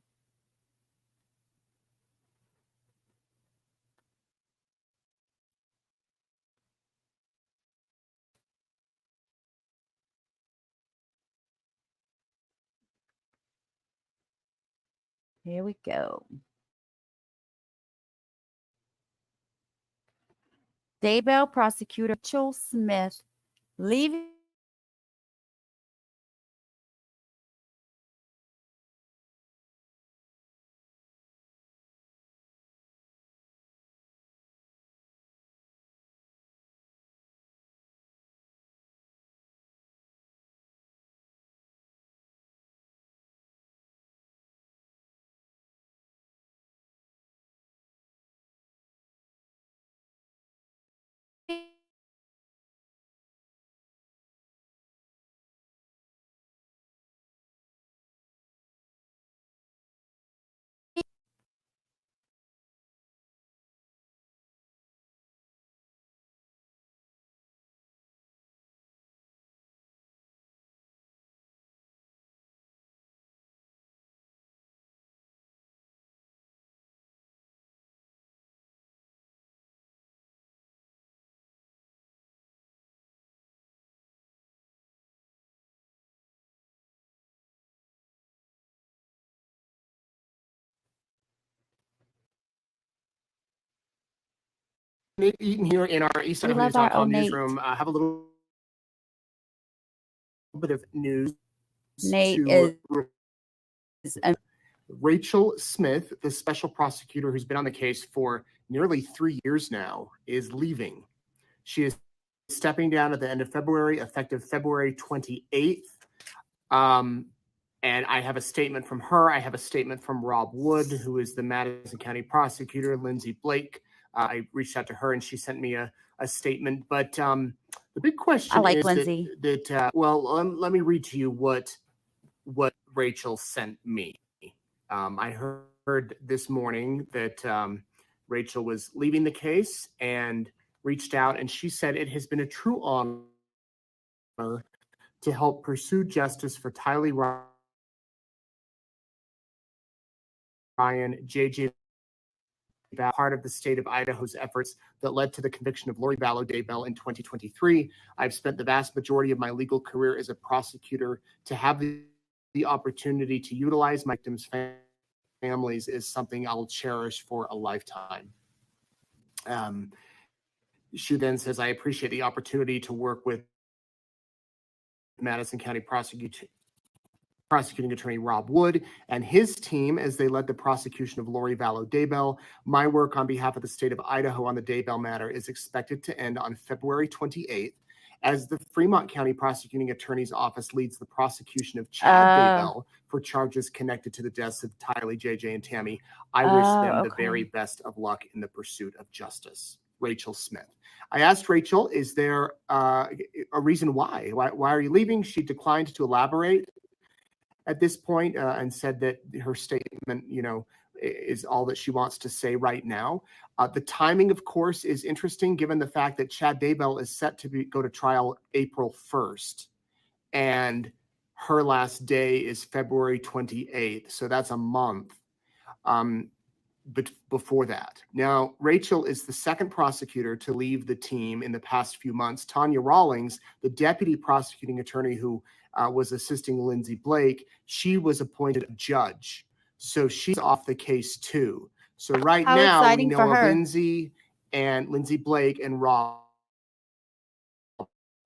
Here we go. Daybell prosecutor Rachel Smith leaving Nate Eaton here in our East Side We of News love our .com own Nate. newsroom. Have a little bit of news Nate to is Rachel Smith, the special prosecutor who's been on the case for nearly 3 years now, is leaving. She is stepping down at the end of February, effective February 28th. And I have a statement from her. I have a statement from Rob Wood, who is the Madison County prosecutor, Lindsay Blake. I reached out to her and she sent me a statement. But the big question like is Lindsay. Let me read to you what Rachel sent me. I heard this morning that Rachel was leaving the case and reached out, and she said it has been a true honor to help pursue justice for Tylee Ryan, JJ, part of the state of Idaho's efforts that led to the conviction of Lori Vallow Daybell in 2023. I've spent the vast majority of my legal career as a prosecutor. To have the opportunity to utilize my victims' families is something I'll cherish for a lifetime. She then says, I appreciate the opportunity to work with Madison County prosecuting attorney Rob Wood and his team as they led the prosecution of Lori Vallow Daybell. My work on behalf of the state of Idaho on the Daybell matter is expected to end on February 28th as the Fremont County Prosecuting Attorney's Office leads the prosecution of Chad Daybell for charges connected to the deaths of Tylee, JJ, and Tammy. I wish them the very best of luck in the pursuit of justice. Rachel Smith. I asked Rachel, is there a reason why? Why are you leaving? She declined to elaborate at this point and said that her statement, is all that she wants to say right now. The timing, of course, is interesting given the fact that Chad Daybell is set to go to trial April 1st, and her last day is February 28th. So that's a month before that. Now, Rachel is the second prosecutor to leave the team in the past few months. Tanya Rawlings, the deputy prosecuting attorney who was assisting Lindsay Blake, she was appointed a judge. So she's off the case too. So right now we know of Lindsay Blake and Rob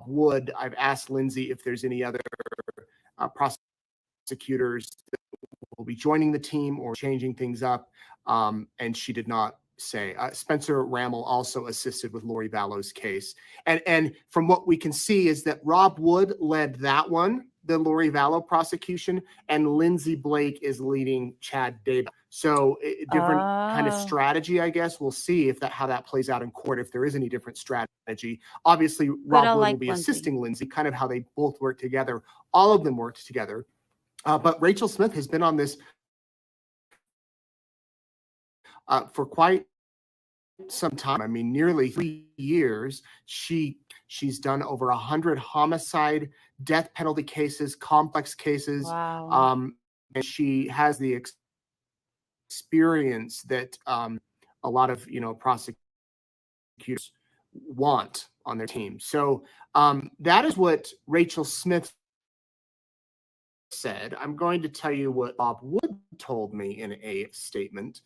Wood. I've asked Lindsay if there's any other prosecutors that will be joining the team or changing things up. And she did not say. Spencer Rammel also assisted with Lori Vallow's case. And from what we can see is that Rob Wood led that one, the Lori Vallow prosecution, and Lindsay Blake is leading Chad Daybell. So different kind of strategy, I guess. We'll see if how that plays out in court, if there is any different strategy. Obviously, Rob Wood will be assisting Lindsay, kind of how they both work together. All of them worked together. But Rachel Smith has been on this for quite some time. I mean, nearly 3 years. She's done over 100 homicide, death penalty cases, complex cases. Wow. And she has the experience that a lot of prosecutors want on their team. So that is what Rachel Smith said. I'm going to tell you what Bob Wood told me in a statement.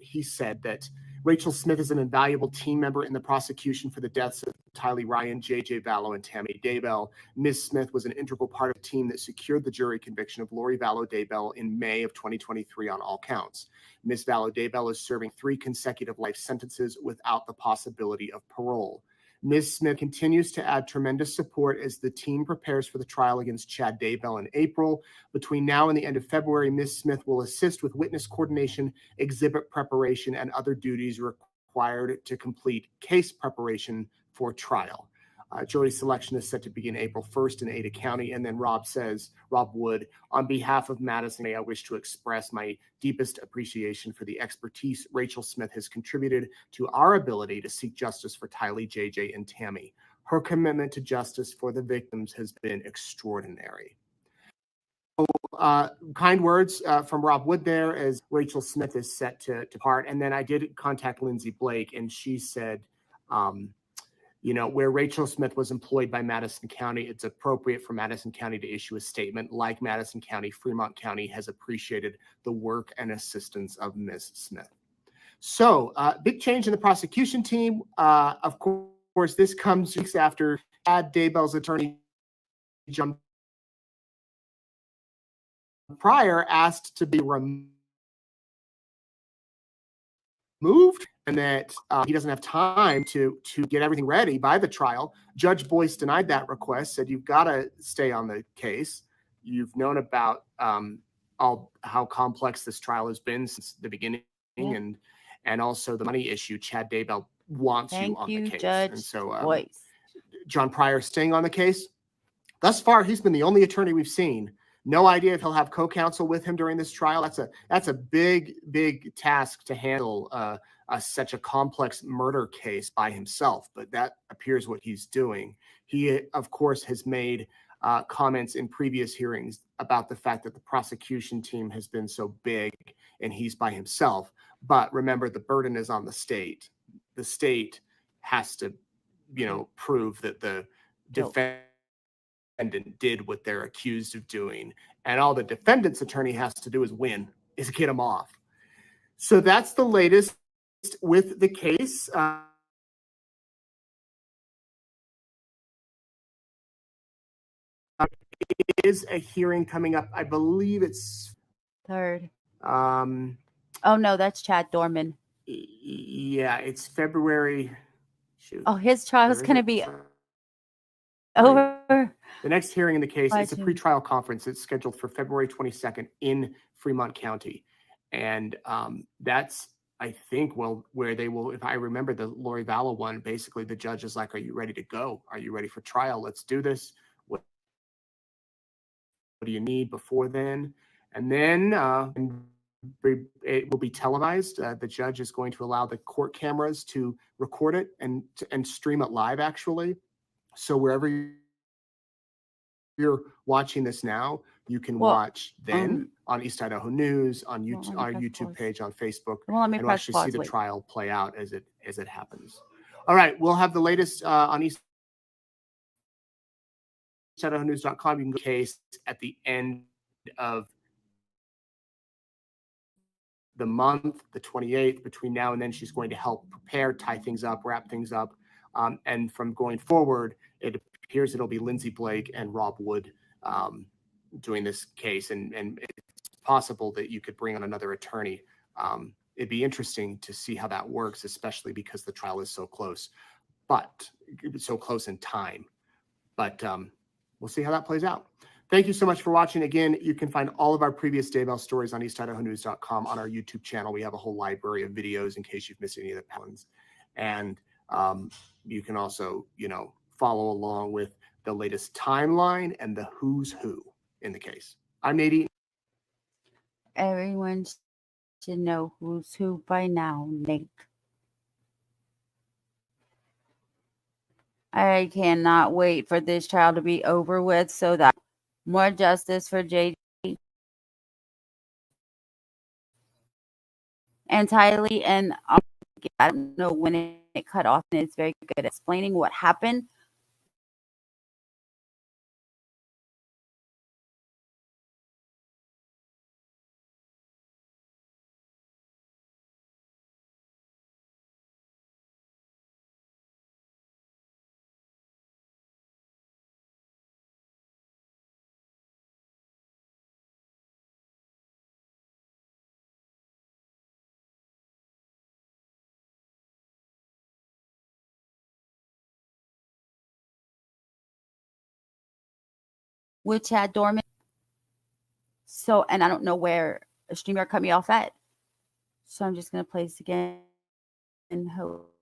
He said that Rachel Smith is an invaluable team member in the prosecution for the deaths of Tylee Ryan, J.J. Vallow, and Tammy Daybell. Ms. Smith was an integral part of the team that secured the jury conviction of Lori Vallow Daybell in May of 2023 on all counts. Ms. Vallow Daybell is serving 3 consecutive life sentences without the possibility of parole. Ms. Smith continues to add tremendous support as the team prepares for the trial against Chad Daybell in April. Between now and the end of February, Ms. Smith will assist with witness coordination, exhibit preparation, and other duties required to complete case preparation for trial. Jury selection is set to begin April 1st in Ada County. And then Rob Wood, on behalf of Madison, I wish to express my deepest appreciation for the expertise Rachel Smith has contributed to our ability to seek justice for Tylee, JJ, and Tammy. Her commitment to justice for the victims has been extraordinary. Kind words from Rob Wood there as Rachel Smith is set to depart. And then I did contact Lindsay Blake, and she said, where Rachel Smith was employed by Madison County, it's appropriate for Madison County to issue a statement. Like Madison County, Fremont County has appreciated the work and assistance of Ms. Smith. So big change in the prosecution team. Of course, this comes weeks after Chad Daybell's attorney, John Pryor, asked to be removed, and that he doesn't have time to get everything ready by the trial. Judge Boyce denied that request, said you've got to stay on the case. You've known about how complex this trial has been since the beginning, and also the money issue. Chad Daybell wants you on the case. Judge and so Boyce. John Pryor staying on the case. Thus far, he's been the only attorney we've seen. No idea if he'll have co-counsel with him during this trial. That's a big task to handle such a complex murder case by himself, but that appears what he's doing. He, of course, has made comments in previous hearings about the fact that the prosecution team has been so big and he's by himself. But remember, the burden is on the state. The state has to, prove that the defendant did what they're accused of doing, and all the defendant's attorney has to do is get him off. So that's the latest with the case. It is a hearing coming up. I believe it's 3rd. Oh no, that's Chad Dorman. Yeah, it's February. Shoot. Oh, his trial is going to be over. The next hearing in the case is a pretrial conference. It's scheduled for February 22nd in Fremont County. And that's, I think, where they will, if I remember the Lori Vallow one, basically the judge is like, are you ready to go? Are you ready for trial? Let's do this. What do you need before then? And then it will be televised. The judge is going to allow the court cameras to record it and stream it live, actually. So wherever you're watching this now, you can watch then on East Idaho News, on YouTube, our YouTube page, on Facebook, and actually see the trial play out as it happens. All right, we'll have the latest on EastIdahoNews.com. You can go case at the end of the month, the 28th. Between now and then, she's going to help prepare, tie things up, wrap things up. And from going forward, it appears it'll be Lindsay Blake and Rob Wood doing this case. And it's possible that you could bring on another attorney it'd be interesting to see how that works, especially because the trial is so close, but so close in time. But we'll see how that plays out. Thank you so much for watching. Again, you can find all of our previous Daybell stories on eastidahonews.com on our YouTube channel. We have a whole library of videos in case you've missed any of the ones. And you can also, follow along with the latest timeline and the who's who in the case. I'm Nadine. Everyone should know who's who by now, Nick. I cannot wait for this trial to be over with so that more justice for JD and Tylee. And I don't know when it cut off, and it's very good at explaining what happened. Which had dormant. So, and I don't know where a StreamYard cut me off at. So I'm just going to play this again and hope.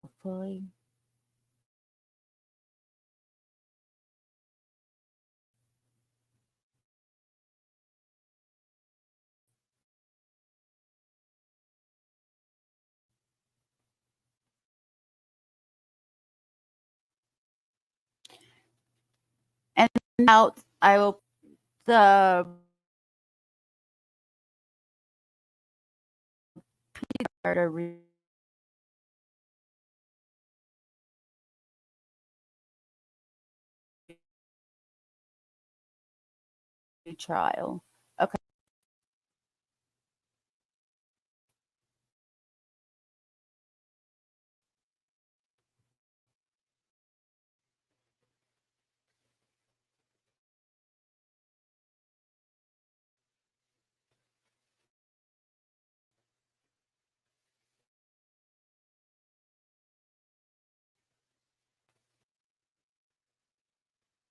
Hopefully. And out, I will the trial. Okay.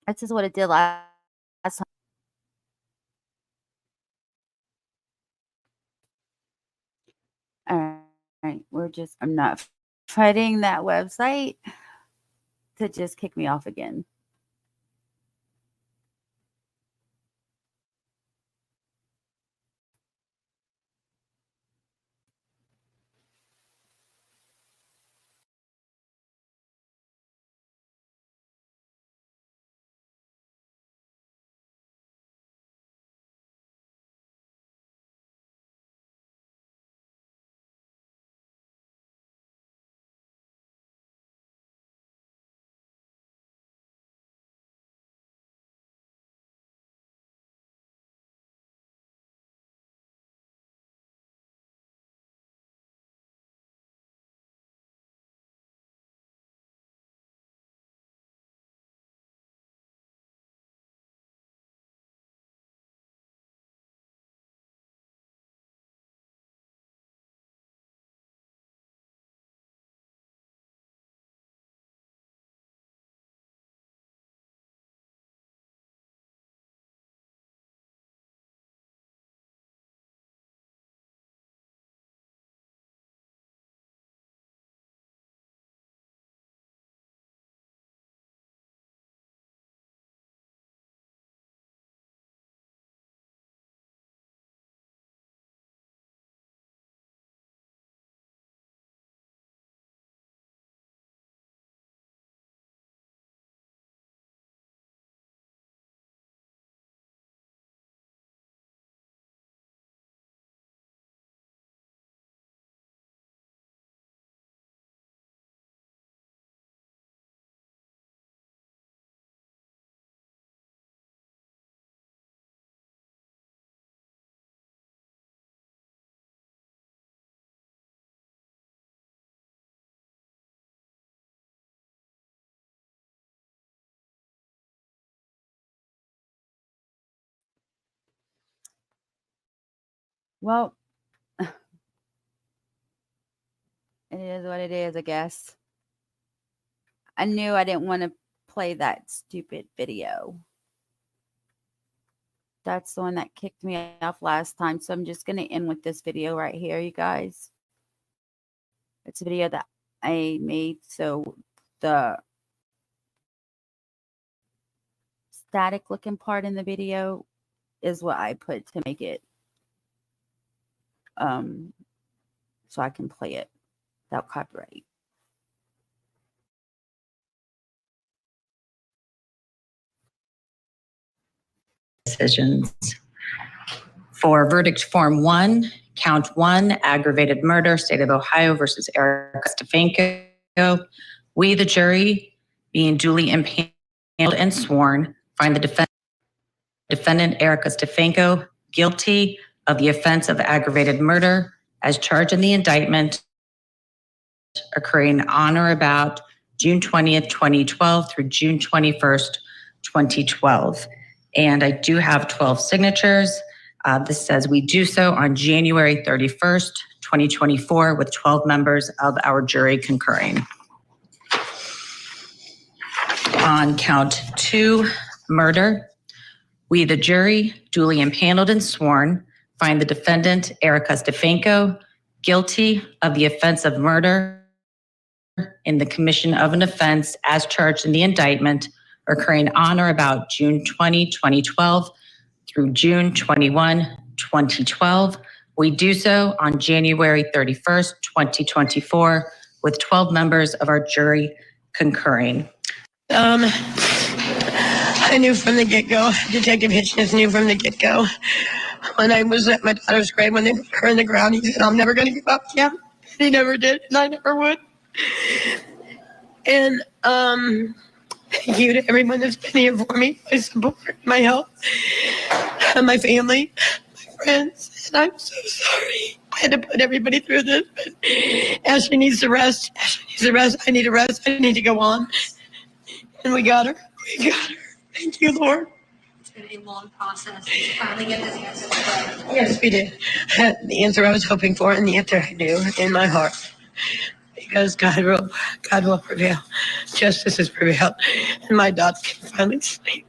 This is what it did last time. All right, I'm not fighting that website to just kick me off again. Well, it is what it is, I guess. I knew I didn't want to play that stupid video. That's the one that kicked me off last time. So I'm just going to end with this video right here, you guys. It's a video that I made. So the static looking part in the video is what I put to make it so I can play it without copyright. Decisions. For verdict form 1, count 1, aggravated murder, state of Ohio versus Erica Stefanko. We, the jury, being duly impaneled and sworn, find the defendant Erica Stefanko guilty of the offense of aggravated murder as charged in the indictment occurring on or about June 20th, 2012 through June 21st, 2012. And I do have 12 signatures. This says we do so on January 31st, 2024 with 12 members of our jury concurring. On count 2, murder, we, the jury, duly impaneled and sworn, find the defendant, Erica Stefanko, guilty of the offense of murder in the commission of an offense as charged in the indictment occurring on or about June 20, 2012 through June 21, 2012. We do so on January 31st, 2024 with 12 members of our jury concurring. I knew from the get-go, Detective Hitchens knew from the get-go. When I was at my daughter's grave, when they put her in the ground, he said, I'm never going to give up, yeah. He never did, and I never would. And thank you to everyone that's been here for me, my support, my help, and my family, my friends. And I'm so sorry I had to put everybody through this, but Ashley needs to rest. Ashley needs to rest. I need to rest. I need to go on. And we got her. We got her. Thank you, Lord. It's been a long process to finally get this answer. Yes, we did. The answer I was hoping for, and the answer I do in my heart. Because God will prevail. Justice has prevailed. And my daughter can finally sleep.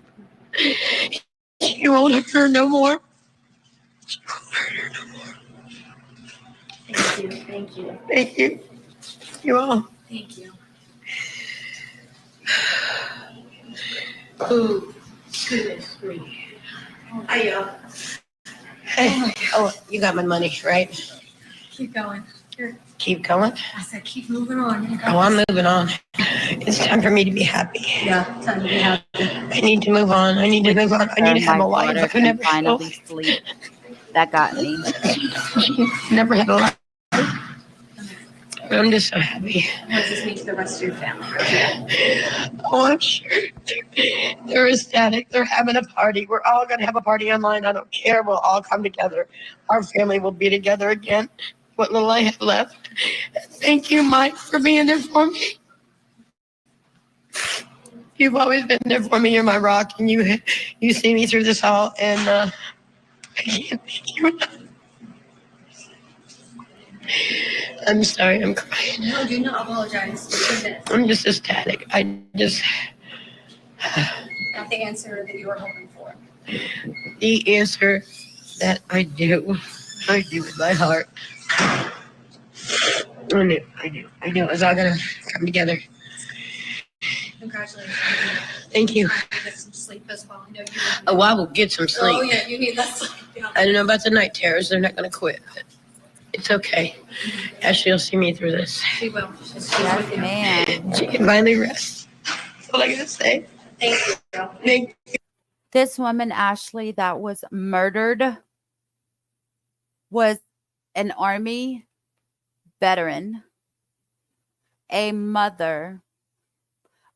You won't hurt her no more. You won't hurt her no more. Thank you. Thank you. Thank you. You all. Thank you. Ooh. Goodness grief. Hey, oh, you got my money, right? Keep going. Here. Keep going? I said keep moving on. Oh, I'm moving on. It's time for me to be happy. Yeah, time to be happy. I need to move on. I need to move on. I need to have a life. I could never finally sleep. That got me. Never had a life. I'm just so happy. What does this mean to the rest of your family? Oh, I'm sure. They're ecstatic. They're having a party. We're all going to have a party online. I don't care. We'll all come together. Our family will be together again. What little I have left. Thank you, Mike, for being there for me. You've always been there for me. You're my rock, and you see me through this all. And I can't thank you enough. I'm sorry, I'm crying. No, do not apologize. I'm just ecstatic. I just Got the answer that you were hoping for. the answer that I do with my heart. I knew it was all gonna come together. Congratulations. Thank you. Get some sleep as well. I know you. Oh, I will get some sleep. Oh yeah, you need that sleep. Yeah. I don't know about the night terrors. They're not gonna quit, but it's okay. Ashley will see me through this. She will. Yes, ma'am. She can finally rest. That's all I gotta say. Thank you, girl. Thank you. This woman, Ashley, that was murdered, was an Army veteran, a mother,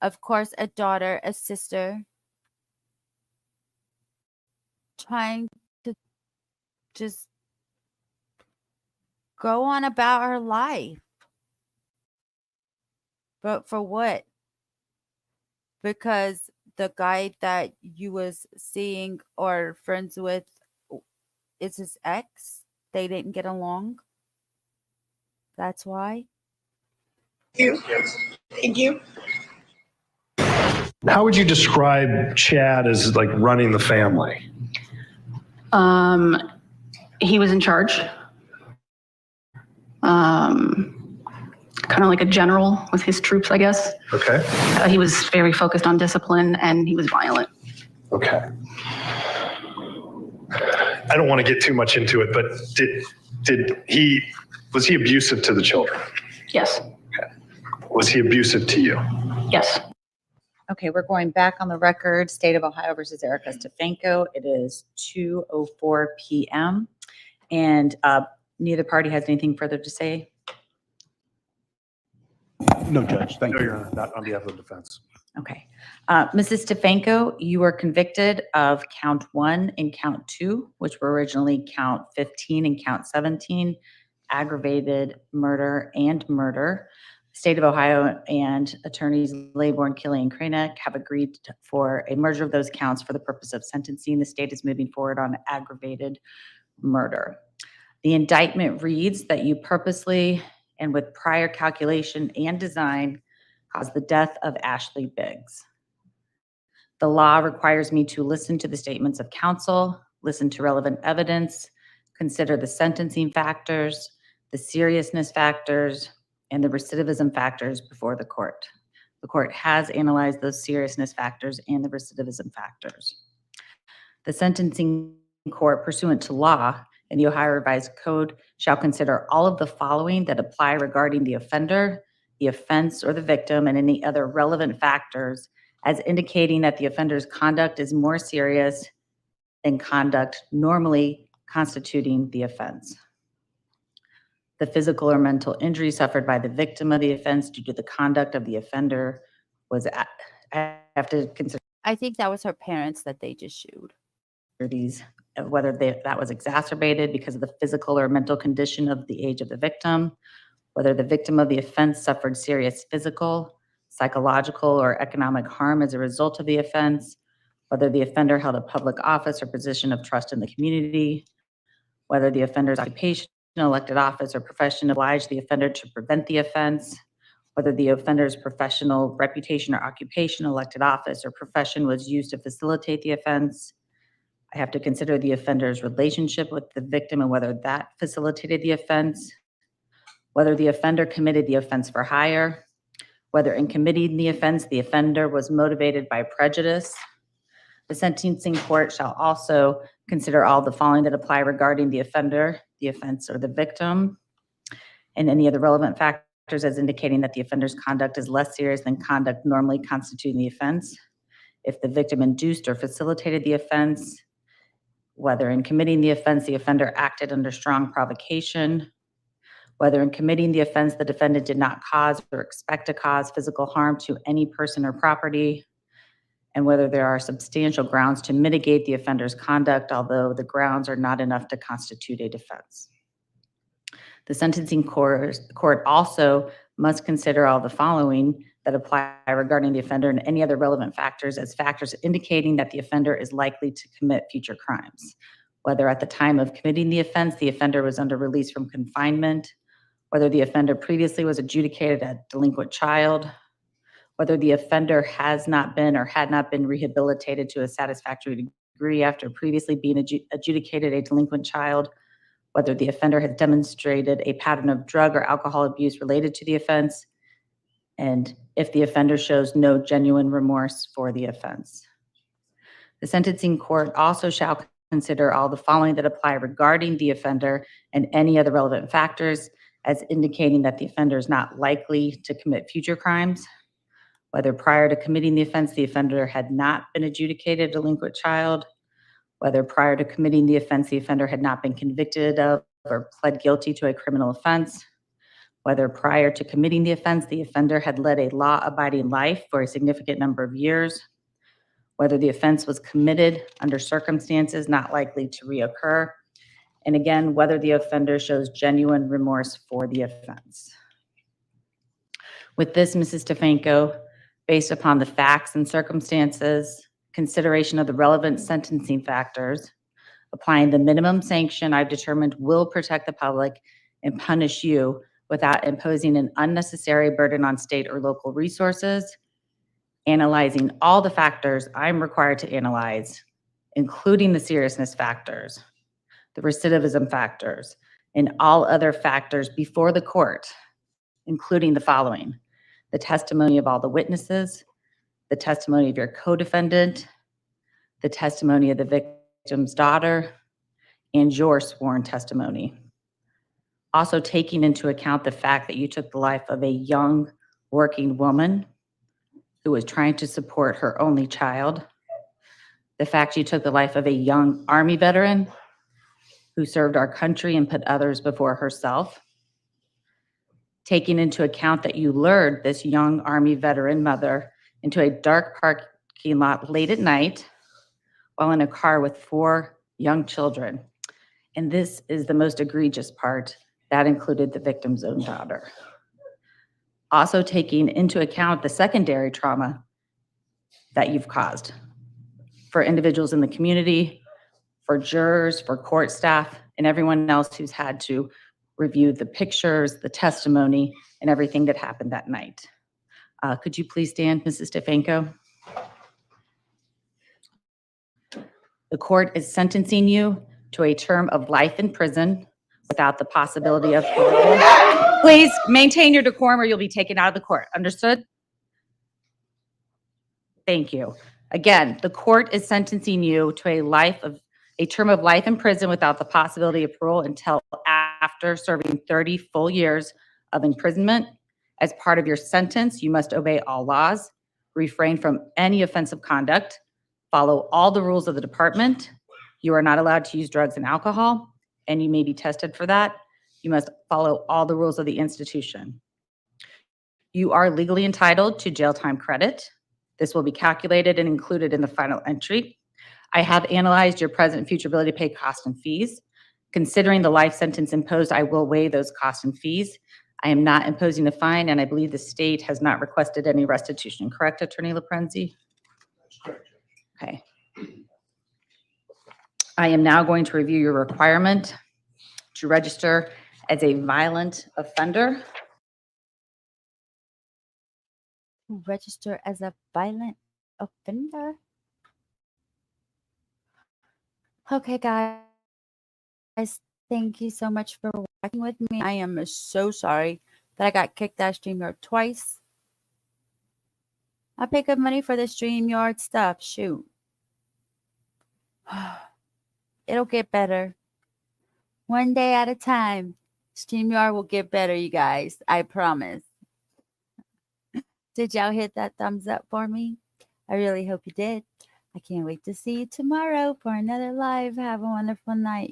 of course, a daughter, a sister, trying to just go on about her life. But for what? Because the guy that you was seeing or friends with is his ex. They didn't get along. That's why. Thank you. Thank you. How would you describe Chad as like running the family? He was in charge. Kind of like a general with his troops, I guess. Okay. He was very focused on discipline and he was violent. Okay. I don't want to get too much into it, but was he abusive to the children? Yes. Okay. Was he abusive to you? Yes. Okay, we're going back on the record. State of Ohio versus Erica Stefanko. It is 2:04 p.m. and neither party has anything further to say. No, Judge. Thank you. Not on behalf of the defense. Okay. Mrs. Stefanko, you were convicted of count 1 and count 2, which were originally count 15 and count 17, aggravated murder and murder. State of Ohio and attorneys Laybourne, Kelly, and Kranek have agreed for a merger of those counts for the purpose of sentencing. The state is moving forward on aggravated murder. The indictment reads that you purposely and with prior calculation and design caused the death of Ashley Biggs. The law requires me to listen to the statements of counsel, listen to relevant evidence, consider the sentencing factors, the seriousness factors, and the recidivism factors before the court. The court has analyzed those seriousness factors and the recidivism factors. The sentencing court, pursuant to law and the Ohio Revised Code, shall consider all of the following that apply regarding the offender, the offense, or the victim, and any other relevant factors as indicating that the offender's conduct is more serious than conduct normally constituting the offense. The physical or mental injury suffered by the victim of the offense due to the conduct of the offender was, I have to consider. I think that was her parents that they just shooed. These, whether that was exacerbated because of the physical or mental condition of the age of the victim, whether the victim of the offense suffered serious physical, psychological, or economic harm as a result of the offense, whether the offender held a public office or position of trust in the community, whether the offender's occupation, elected office, or profession obliged the offender to prevent the offense, whether the offender's professional reputation or occupation, elected office, or profession was used to facilitate the offense. I have to consider the offender's relationship with the victim and whether that facilitated the offense, whether the offender committed the offense for hire, whether in committing the offense, the offender was motivated by prejudice. The sentencing court shall also consider all the following that apply regarding the offender, the offense, or the victim, and any of the relevant factors as indicating that the offender's conduct is less serious than conduct normally constituting the offense. If the victim induced or facilitated the offense, whether in committing the offense, the offender acted under strong provocation, whether in committing the offense, the defendant did not cause or expect to cause physical harm to any person or property, and whether there are substantial grounds to mitigate the offender's conduct, although the grounds are not enough to constitute a defense. The sentencing court also must consider all the following that apply regarding the offender and any other relevant factors as factors indicating that the offender is likely to commit future crimes, whether at the time of committing the offense, the offender was under release from confinement, whether the offender previously was adjudicated a delinquent child, whether the offender has not been or had not been rehabilitated to a satisfactory degree after previously being adjudicated a delinquent child, whether the offender has demonstrated a pattern of drug or alcohol abuse related to the offense, and if the offender shows no genuine remorse for the offense. The sentencing court also shall consider all the following that apply regarding the offender and any other relevant factors as indicating that the offender is not likely to commit future crimes, whether prior to committing the offense, the offender had not been adjudicated a delinquent child, whether prior to committing the offense, the offender had not been convicted of or pled guilty to a criminal offense, whether prior to committing the offense, the offender had led a law-abiding life for a significant number of years, whether the offense was committed under circumstances not likely to reoccur, and again, whether the offender shows genuine remorse for the offense. With this, Mrs. Stefanko, based upon the facts and circumstances, consideration of the relevant sentencing factors, applying the minimum sanction I've determined will protect the public and punish you without imposing an unnecessary burden on state or local resources, analyzing all the factors I'm required to analyze, including the seriousness factors, the recidivism factors, and all other factors before the court, including the following: the testimony of all the witnesses, the testimony of your co-defendant, the testimony of the victim's daughter, and your sworn testimony. Also taking into account the fact that you took the life of a young working woman who was trying to support her only child, the fact you took the life of a young Army veteran who served our country and put others before herself, taking into account that you lured this young Army veteran mother into a dark parking lot late at night while in a car with 4 young children. And this is the most egregious part. That included the victim's own daughter. Also taking into account the secondary trauma that you've caused for individuals in the community, for jurors, for court staff, and everyone else who's had to review the pictures, the testimony, and everything that happened that night. Could you please stand, Mrs. Stefanko? The court is sentencing you to a term of life in prison without the possibility of parole. Please maintain your decorum or you'll be taken out of the court. Understood? Thank you. Again, the court is sentencing you to a term of life in prison without the possibility of parole until after serving 30 full years of imprisonment. As part of your sentence, you must obey all laws, refrain from any offensive conduct, follow all the rules of the department. You are not allowed to use drugs and alcohol, and you may be tested for that. You must follow all the rules of the institution. You are legally entitled to jail time credit. This will be calculated and included in the final entry. I have analyzed your present and future ability to pay costs and fees. Considering the life sentence imposed, I will waive those costs and fees. I am not imposing a fine, and I believe the state has not requested any restitution. Correct, Attorney LaPrenzi? That's correct. Okay. I am now going to review your requirement to register as a violent offender. Register as a violent offender. Okay, guys, thank you so much for watching with me. I am so sorry that I got kicked out of StreamYard twice. I pay good money for the StreamYard stuff. Shoot. It'll get better. One day at a time. StreamYard will get better, you guys. I promise. Did y'all hit that thumbs up for me? I really hope you did. I can't wait to see you tomorrow for another live. Have a wonderful night.